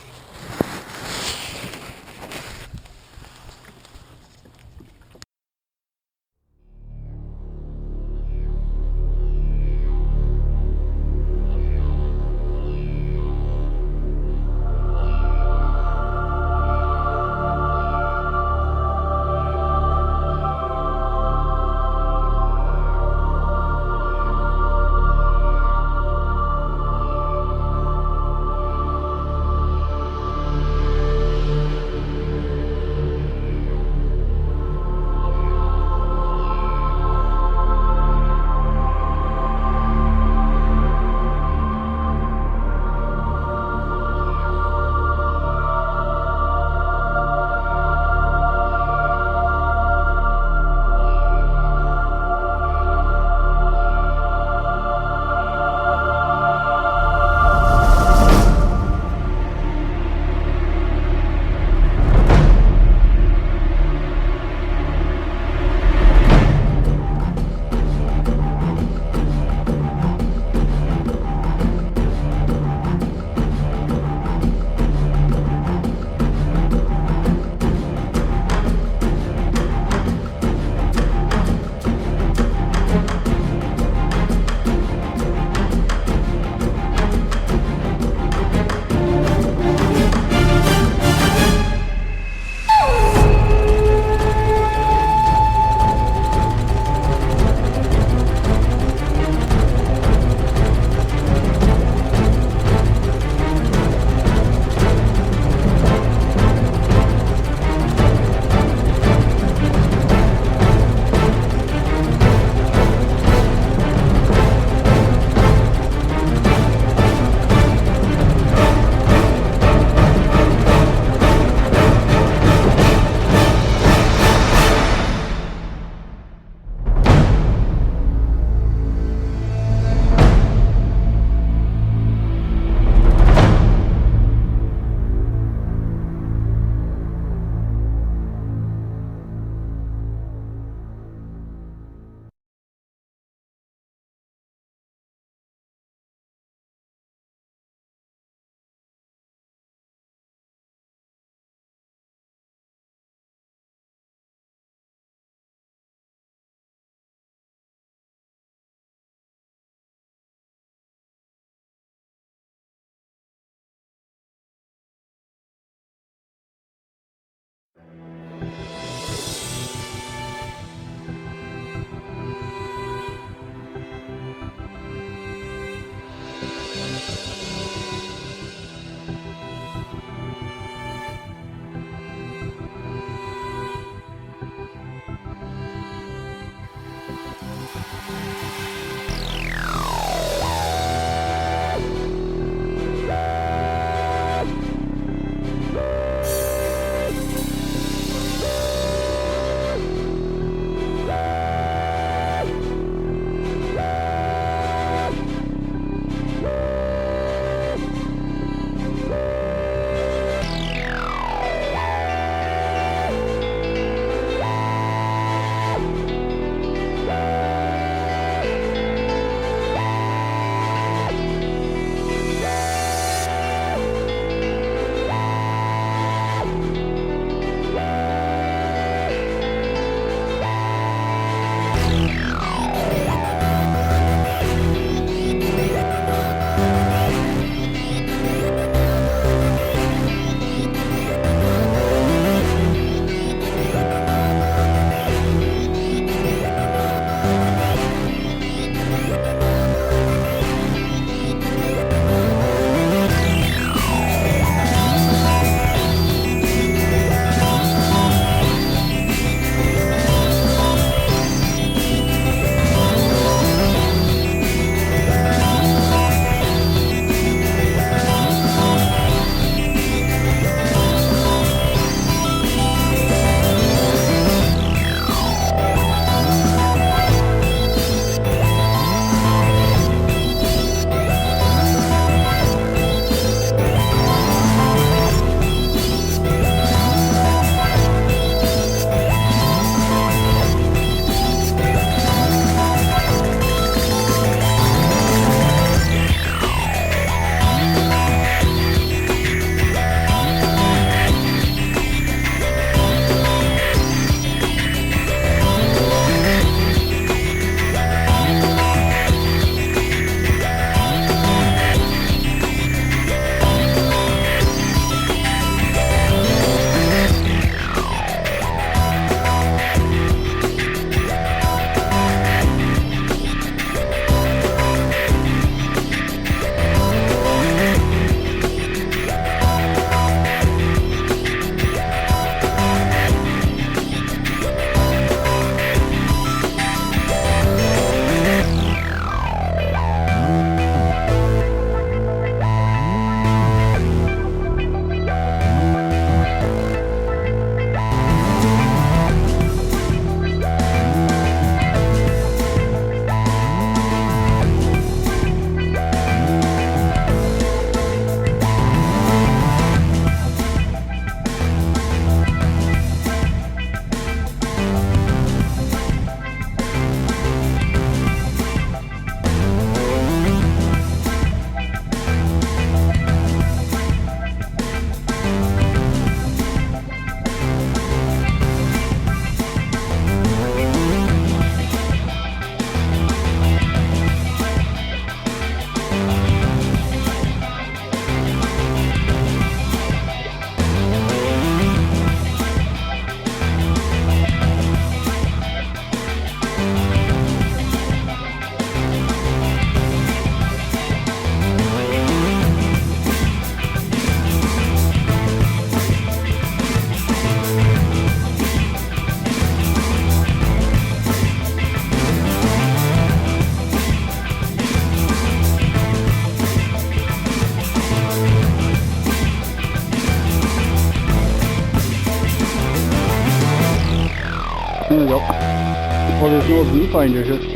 There we go. Well, there's no viewfinder here.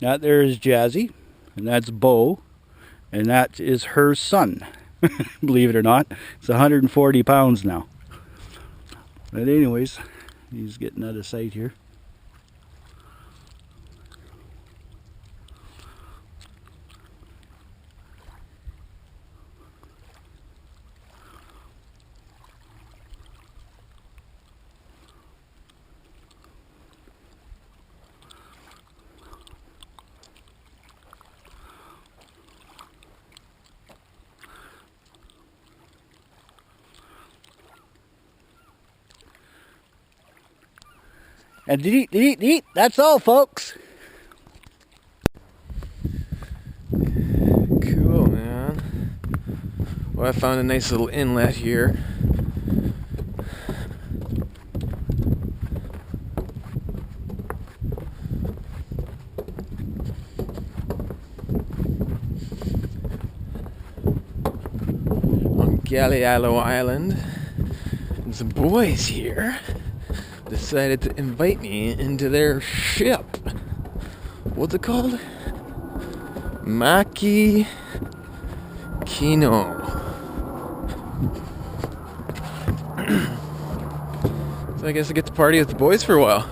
That there is Jazzy, and that's Bo, and that is her son. Believe it or not, it's 140 pounds now. But anyways, he's getting out of sight here. And delete. That's all, folks. Cool, man. Well, I found a nice little inlet here. On Gallialo Island. And some boys here decided to invite me into their ship. What's it called? Maki Kino. So I guess I get to party with the boys for a while.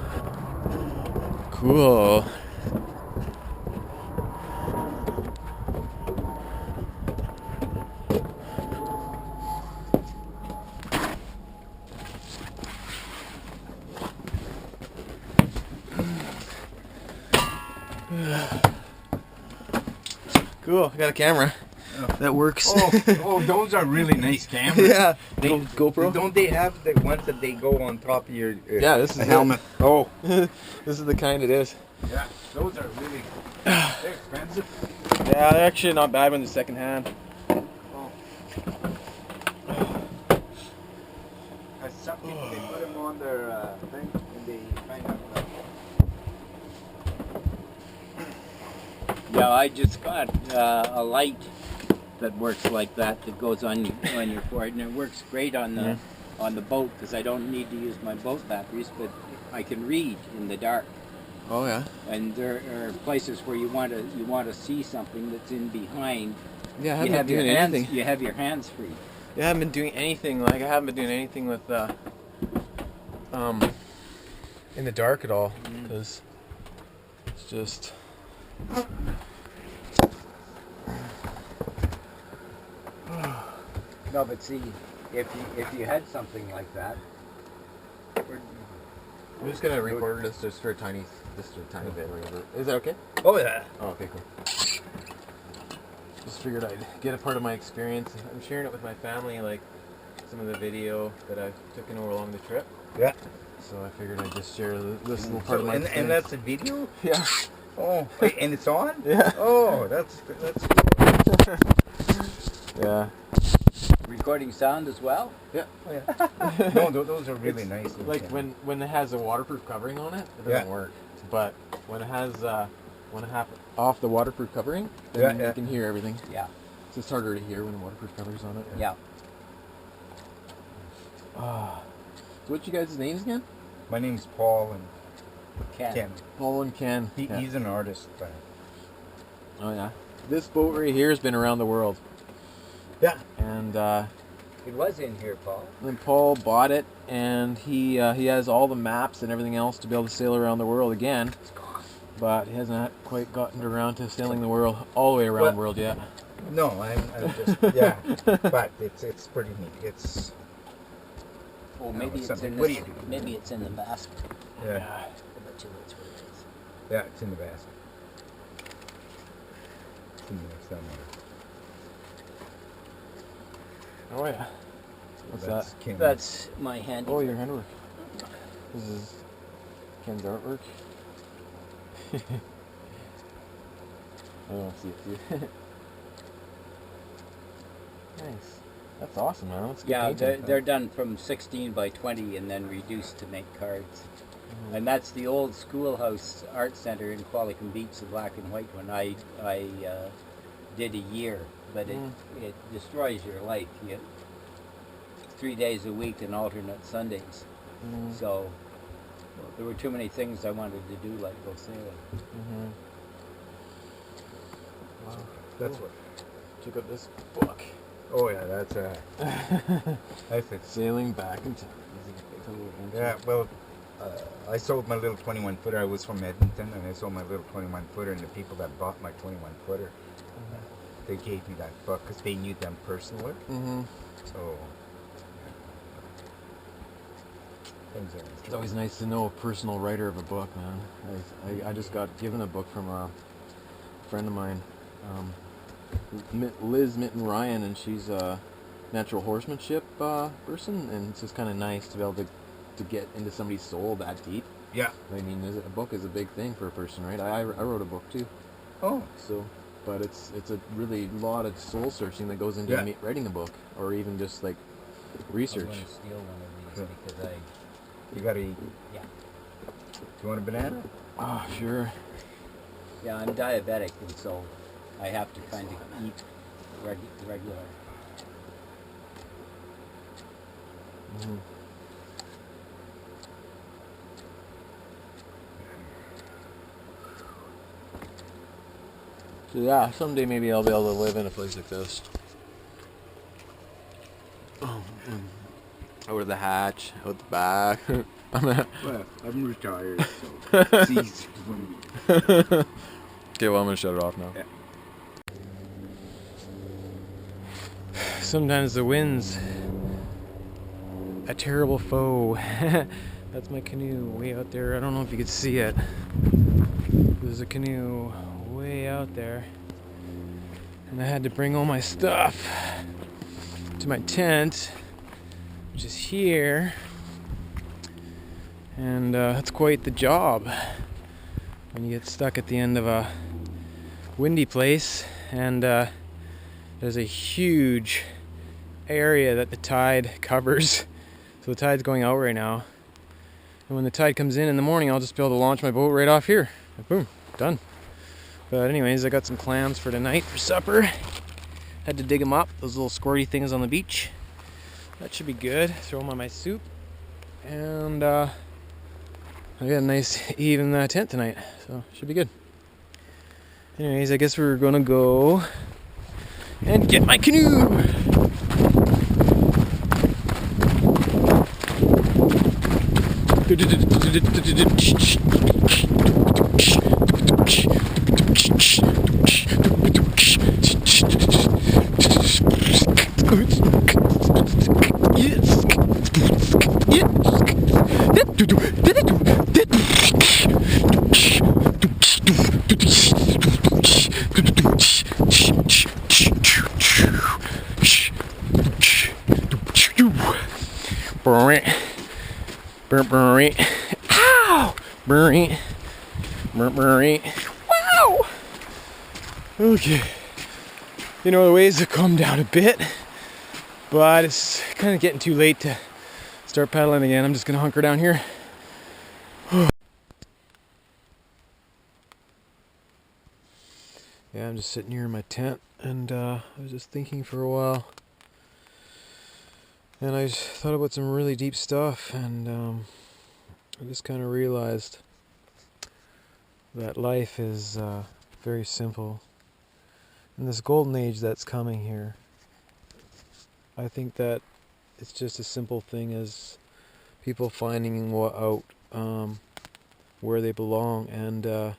Cool. Cool, I got a camera. That works. Oh, those are really nice cameras. Yeah. GoPro. Don't they have the ones that they go on top of your Yeah, this is it. helmet? Oh, This is the kind it is. yeah, those are really they're expensive. Yeah, they're actually not bad when they're second hand. Some people they put them on their thing and they kind of. Yeah, I just got a light that works like that goes on your forehead, and it works great on the boat because I don't need to use my boat batteries, but I can read in the dark. Oh yeah. And there are places where you want to see something that's in behind. Yeah, I You haven't have been your doing hands. anything. You have your hands free. Yeah, I haven't been doing anything. Like I haven't been doing anything with in the dark at all because it's just. No, but see, if you had something like that, I'm just gonna record this just for a tiny bit or whatever. Is that okay? Oh yeah. Oh, okay, cool. Just figured I'd get a part of my experience. I'm sharing it with my family, like some of the video that I've taken along the trip. Yeah. So I figured I'd just share this little part of my experience. And that's a video. Yeah. Oh, wait, and it's on. Yeah. Oh, that's cool. Yeah. recording sound as well. Yeah. Oh, yeah. No, those are really nice. Like when it has a waterproof covering on it, it doesn't work. But when it has off the waterproof covering, then you can hear everything. Yeah. So it's harder to hear when the waterproof cover's on it. Yeah. So what's you guys' names again? My name's Paul and Ken. Paul and Ken. He's an artist. Oh yeah. This boat right here has been around the world. Yeah. And It was in here, Paul. then Paul bought it, and he has all the maps and everything else to be able to sail around the world again. But he hasn't quite gotten around to sailing the world all the way around the world yet. No, I'm just but it's pretty neat. It's Oh, maybe it's something. in What do this, you do? maybe it's in the basket. yeah, I bet you that's what it is. yeah, it's in the basket. It's in there somewhere. Oh yeah. What's That's that? Ken. That's my handy. Oh, your handwork. This is Ken's artwork. I don't see it too. Nice. That's awesome, man. That's good Yeah, painting. they're done from 16 by 20 and then reduced to make cards. And that's the old schoolhouse art center in Qualicum Beach, the black and white one. I did a year, but it destroys your life. You 3 days a week and alternate Sundays. So there were too many things I wanted to do, like go sailing. Wow. That's what. Check out this book. Oh yeah, that's that's it. Sailing back in time. Yeah, well, I sold my little 21 footer. I was from Edmonton, and I sold my little 21 footer, and the people that bought my 21 footer, they gave me that book because they knew them personally. So, things are It's always nice to know a personal writer of a book, man. I just got given a book from a friend of mine, Liz Mitten Ryan, and she's a natural horsemanship person, and it's just kind of nice to be able to get into somebody's soul that deep. Yeah. I mean, a book is a big thing for a person, right? I wrote a book too. Oh. So, but it's a really lot of soul searching that goes into writing a book, or even just like research. I'm going to steal one of these because You gotta eat. Yeah. You want a banana? Ah, sure. Yeah, I'm diabetic, and so I have to kind of eat regular. Mm-hmm. So yeah, someday maybe I'll be able to live in a place like this. Over the hatch, out the back. Well, I'm retired, so it's easy for me. Okay, well I'm gonna shut it off now. Yeah. Sometimes the wind's a terrible foe. That's my canoe way out there. I don't know if you could see it. There's a canoe way out there. And I had to bring all my stuff to my tent, which is here. And that's quite the job when you get stuck at the end of a windy place. And there's a huge area that the tide covers. So the tide's going out right now. And when the tide comes in the morning, I'll just be able to launch my boat right off here. Boom, done. But anyways, I got some clams for tonight for supper. Had to dig them up, those little squirty things on the beach. That should be good. Throw them on my soup. And I got a nice even tent tonight, so should be good. Anyways, I guess we're gonna go and get my canoe. Ow! Wow! Okay. You know, the waves have calmed down a bit, but it's kind of getting too late to start paddling again. I'm just gonna hunker down here. Yeah, I'm just sitting here in my tent, and I was just thinking for a while. And I just thought about some really deep stuff, and I just kind of realized that life is very simple. In this golden age that's coming here, I think that it's just a simple thing as people finding out where they belong, and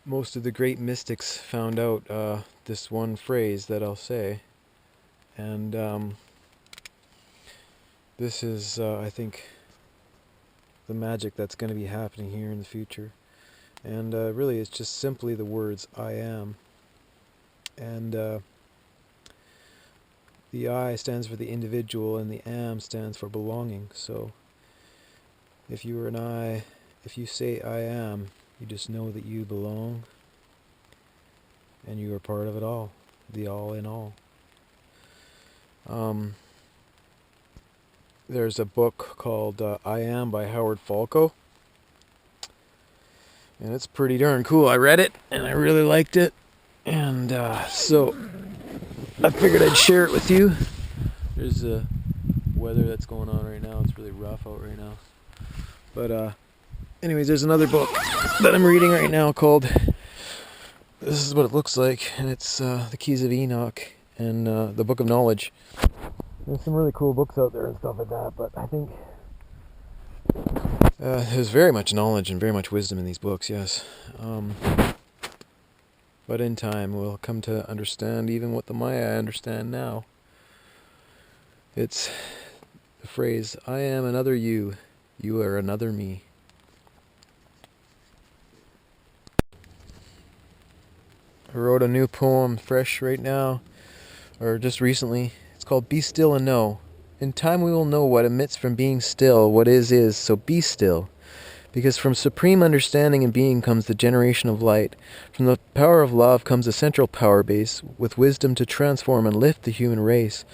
most of the great mystics found out this one phrase that I'll say, and this is, I think, the magic that's going to be happening here in the future. And really, it's just simply the words, I am. And the I stands for the individual, and the am stands for belonging. So if you are an I, if you say I am, you just know that you belong, and you are part of it all, the all in all. There's a book called I Am by Howard Falco, and it's pretty darn cool. I read it, and I really liked it, and so I figured I'd share it with you. There's the weather that's going on right now. It's really rough out right now. But anyways, there's another book that I'm reading right now called, this is what it looks like, and it's The Keys of Enoch and the Book of Knowledge. There's some really cool books out there and stuff like that, but I think there's very much knowledge and very much wisdom in these books, yes. But in time we'll come to understand even what the Maya understand now. It's the phrase, I am another you, you are another me. I wrote a new poem fresh right now, or just recently. It's called Be Still and Know. In time we will know what emits from being still, what is, so be still. Because from supreme understanding and being comes the generation of light. From the power of love comes a central power base, with wisdom to transform and lift the human race.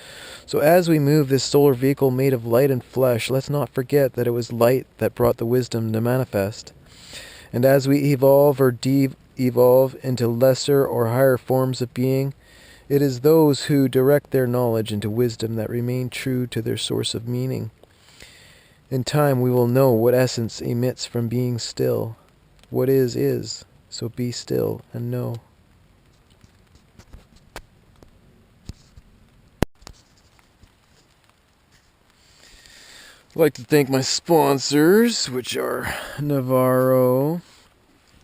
So as we move this solar vehicle made of light and flesh, let's not forget that it was light that brought the wisdom to manifest. And as we evolve or de-evolve into lesser or higher forms of being, it is those who direct their knowledge into wisdom that remain true to their source of meaning. In time we will know what essence emits from being still. What is, so be still and know. I'd like to thank my sponsors, which are Navarro,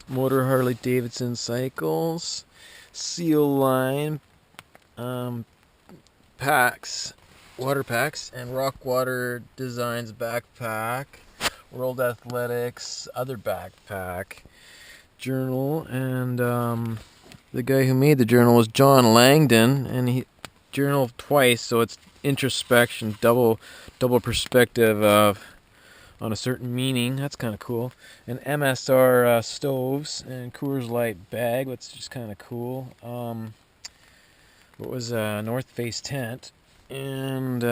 Motor Harley Davidson Cycles, Seal Line, packs, water packs, and Rockwater Designs backpack, World Athletics other backpack, journal, and the guy who made the journal was John Langdon, and he journaled twice, so it's introspection, double perspective on a certain meaning. That's kind of cool. And MSR stoves and Coors Light bag, which is just kind of cool. What was North Face tent, and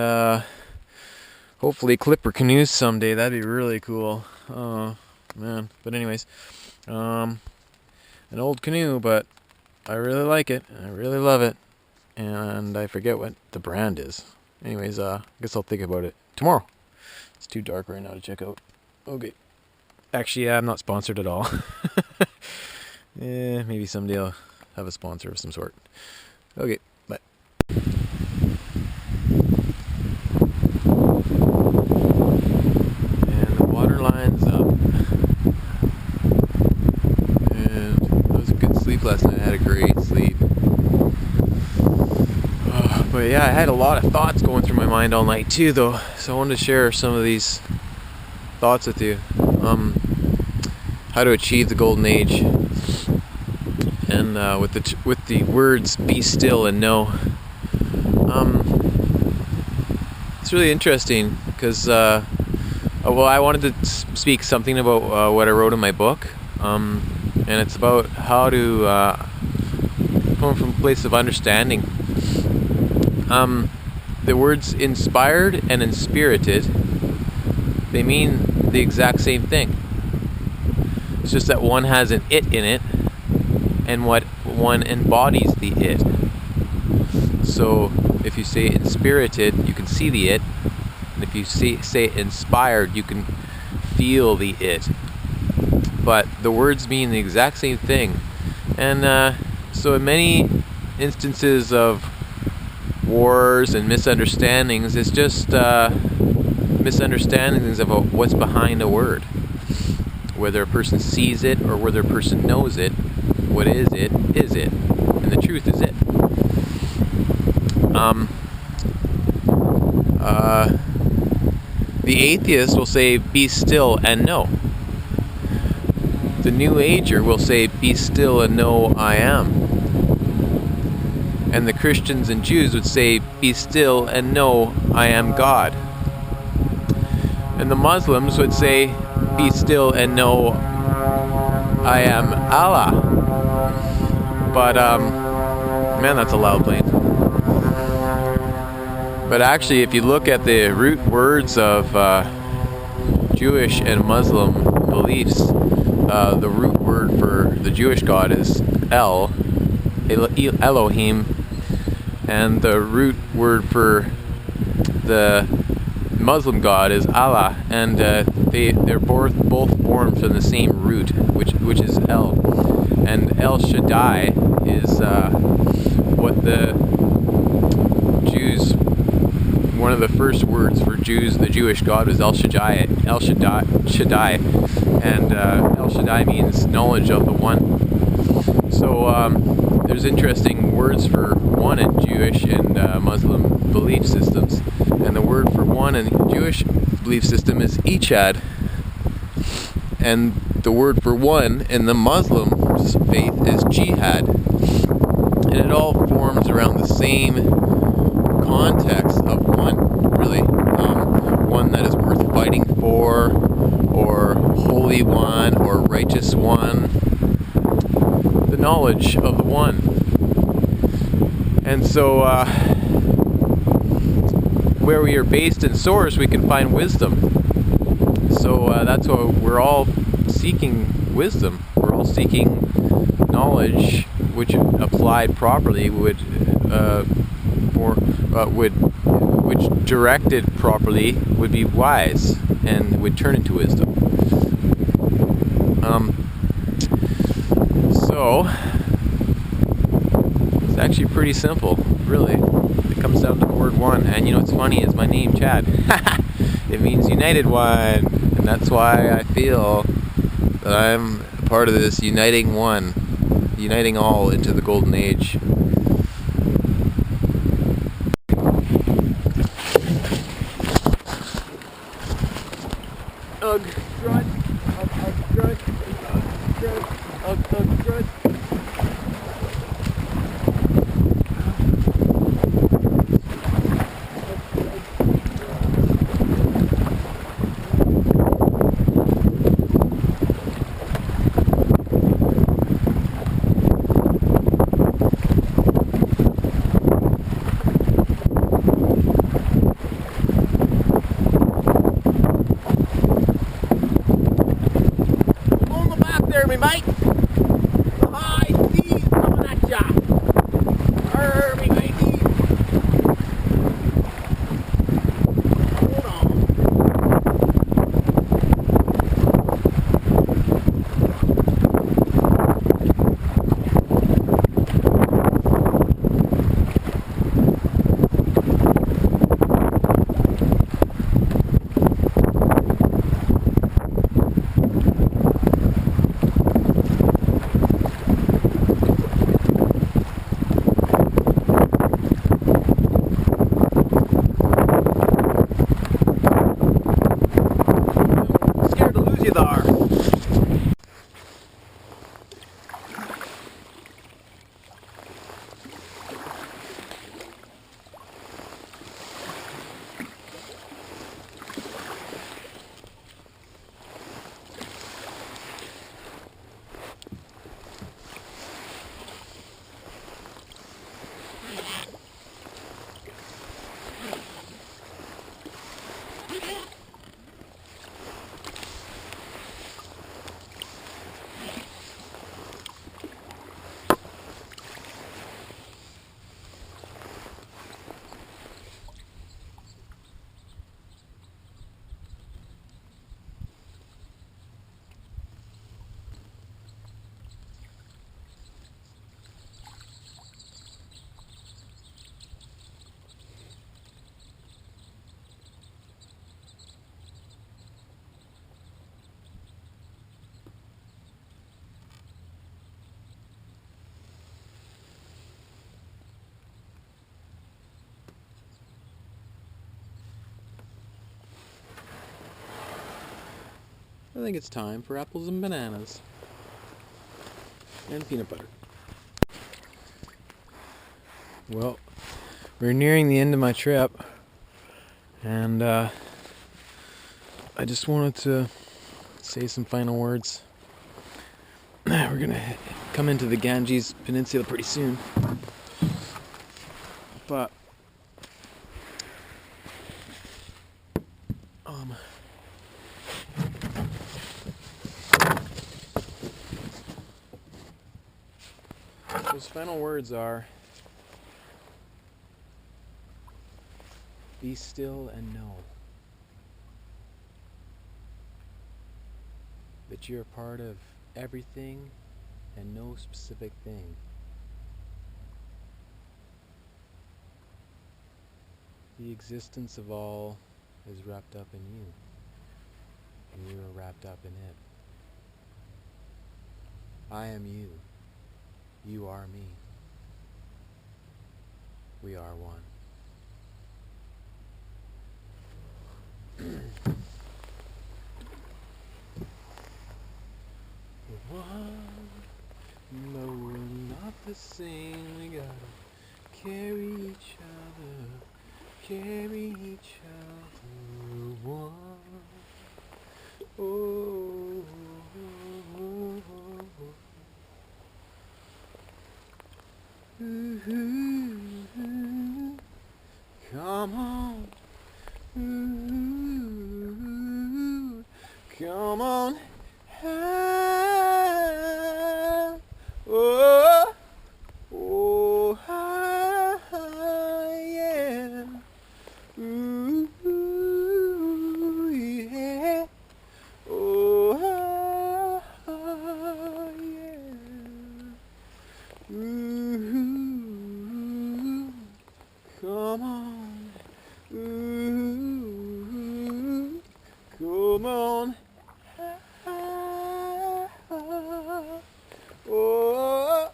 hopefully Clipper canoes someday. That'd be really cool. Oh man! But anyways, an old canoe, but I really like it. I really love it, and I forget what the brand is. Anyways, I guess I'll think about it tomorrow. It's too dark right now to check out. Okay. Actually, yeah, I'm not sponsored at all. Maybe someday I'll have a sponsor of some sort. Okay, bye. And the water line's up. And it was a good sleep last night. I had a great sleep. But yeah, I had a lot of thoughts going through my mind all night too, though. So I wanted to share some of these thoughts with you. How to achieve the golden age, and with the words "be still" and "know." It's really interesting because I wanted to speak something about what I wrote in my book, and it's about how to come from a place of understanding. The words inspired and inspirited, they mean the exact same thing. It's just that one has an it in it, and what one embodies the it. So if you say inspirited, you can see the it, and if you say inspired, you can feel the it. But the words mean the exact same thing. And so in many instances of wars and misunderstandings, it's just misunderstandings about what's behind a word. Whether a person sees it or whether a person knows it, what is it, and the truth is it. The atheist will say, "Be still and know." The New Ager will say, "Be still and know I am." And the Christians and Jews would say, "Be still and know I am God." And the Muslims would say, "Be still and know I am Allah." But, man, that's a loud plane. But actually, if you look at the root words of Jewish and Muslim beliefs, the root word for the Jewish God is Elohim, and the root word for the Muslim God is Allah, and they're both formed from the same root, which is El, and El Shaddai is what the Jews. One of the first words for Jews, the Jewish God, was El Shaddai, and El Shaddai means knowledge of the one. So there's interesting words for one in Jewish and Muslim belief systems, and the word for one in the Jewish belief system is Echad, and the word for one in the Muslim faith is Jihad, and it all forms around the same context of one, really. holy one or righteous one, the knowledge of the one. And so where we are based in source, we can find wisdom. So that's why we're all seeking wisdom. We're all seeking knowledge, which applied properly which directed properly would be wise and would turn into wisdom. So it's actually pretty simple, really. It comes down to the word one. And you know what's funny is my name, Chad. It means united one, and that's why I feel that I'm a part of this uniting one, uniting all into the golden age. Ugh, strut, strut, strut, strut. Me mate. Hi, Steve, coming at ya. Arr, me matey. Hold on. I think it's time for apples and bananas. And peanut butter. Well, we're nearing the end of my trip. And I just wanted to say some final words. We're going to come into the Ganges Peninsula pretty soon. But those final words are, be still and know that you're a part of everything and no specific thing. The existence of all is wrapped up in you, and you are wrapped up in it. I am you. You are me. We are one. One, but we're not the same. We gotta carry each other, one. Oh. Come on. Ah, oh, oh, ah, yeah. Ooh, yeah. Oh, yeah. Ooh, come on. Ooh, come on. Oh,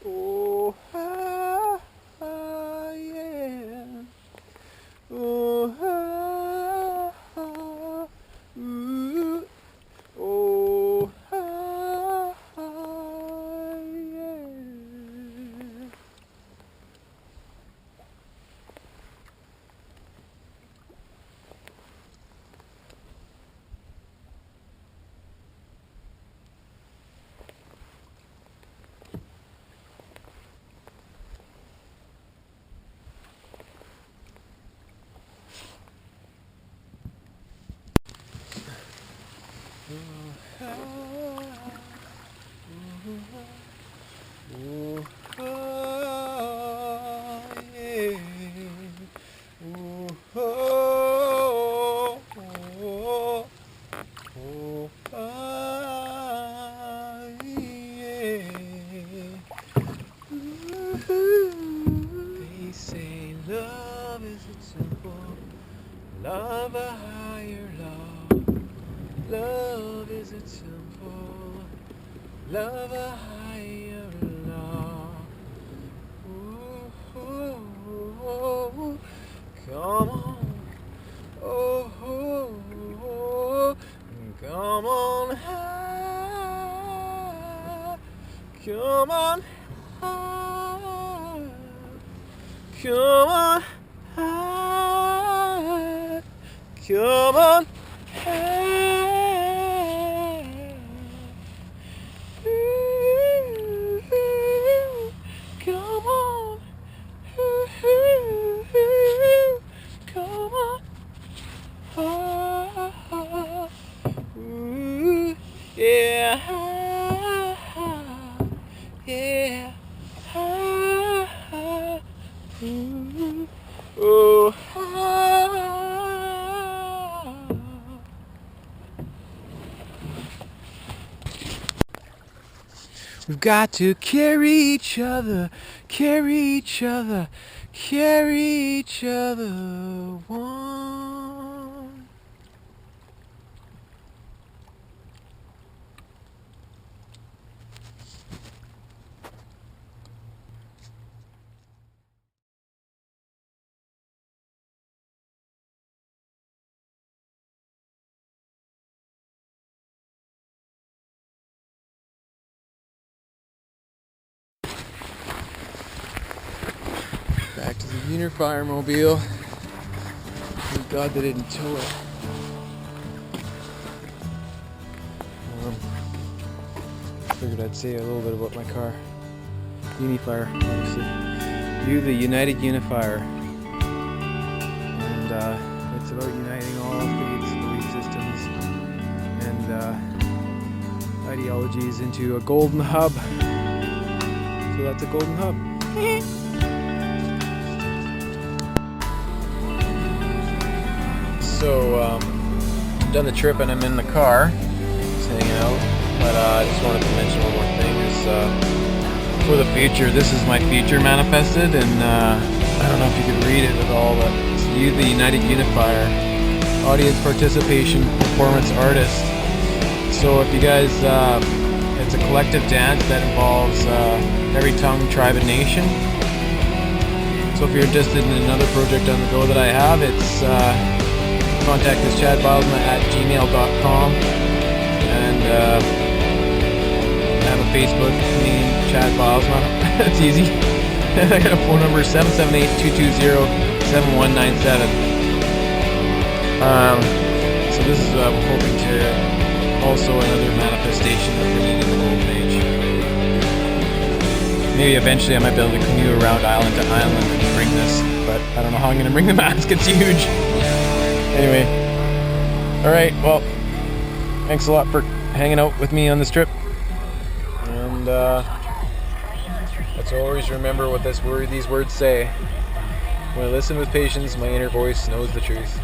oh, yeah. Oh, ooh, oh, yeah. They say love isn't simple, love a higher love. Love isn't simple, love a higher love. Ooh, ooh, ooh, come on, oh, oh, oh, come on, high. Come on, high. Come on, high. Come on, high. Come on, come on, ooh, yeah, yeah, ooh, oh, we've got to carry each other, carry each other, carry each other one. Back to the Uni-fire mobile. Thank God they didn't tow it. Figured I'd say a little bit about my car. Uni-fire, obviously. The United Uni-fire. And it's about uniting all faiths, belief systems, and ideologies into a golden hub. So that's a golden hub. So, I'm done the trip and I'm in the car, just hanging out. But I just wanted to mention one more thing. Is for the future, this is my future manifested, and I don't know if you could read it at all, but it's the United Uni-fire, audience participation, performance artist. So if you guys, it's a collective dance that involves every tongue, tribe, and nation. So if you're interested in another project on the go that I have, it's contact us chadbilesma@gmail.com, and I have a Facebook name, Chad Bilesma. That's easy. I got a phone number, 778-220-7197. So this is I'm hoping to also another manifestation of bringing in the golden age. Maybe eventually I might be able to canoe around island to island and bring this, but I don't know how I'm going to bring the mask. It's huge. Anyway, all right, well, thanks a lot for hanging out with me on this trip. And let's always remember what these words say. When I listen with patience, my inner voice knows the truth.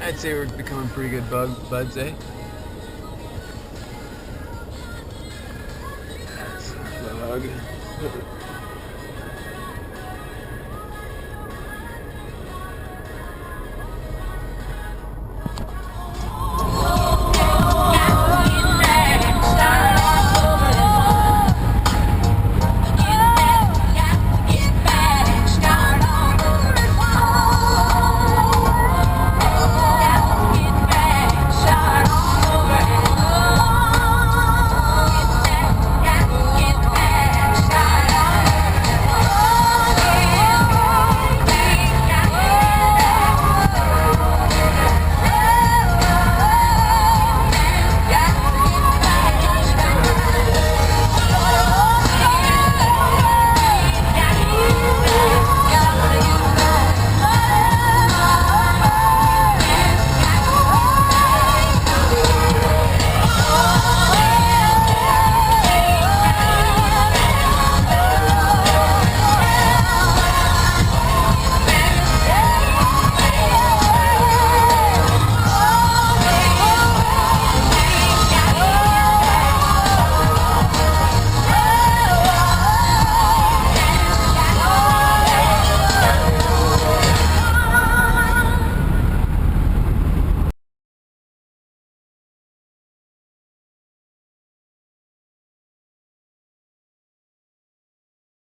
I'd say we're becoming pretty good buds, eh? That's a hug.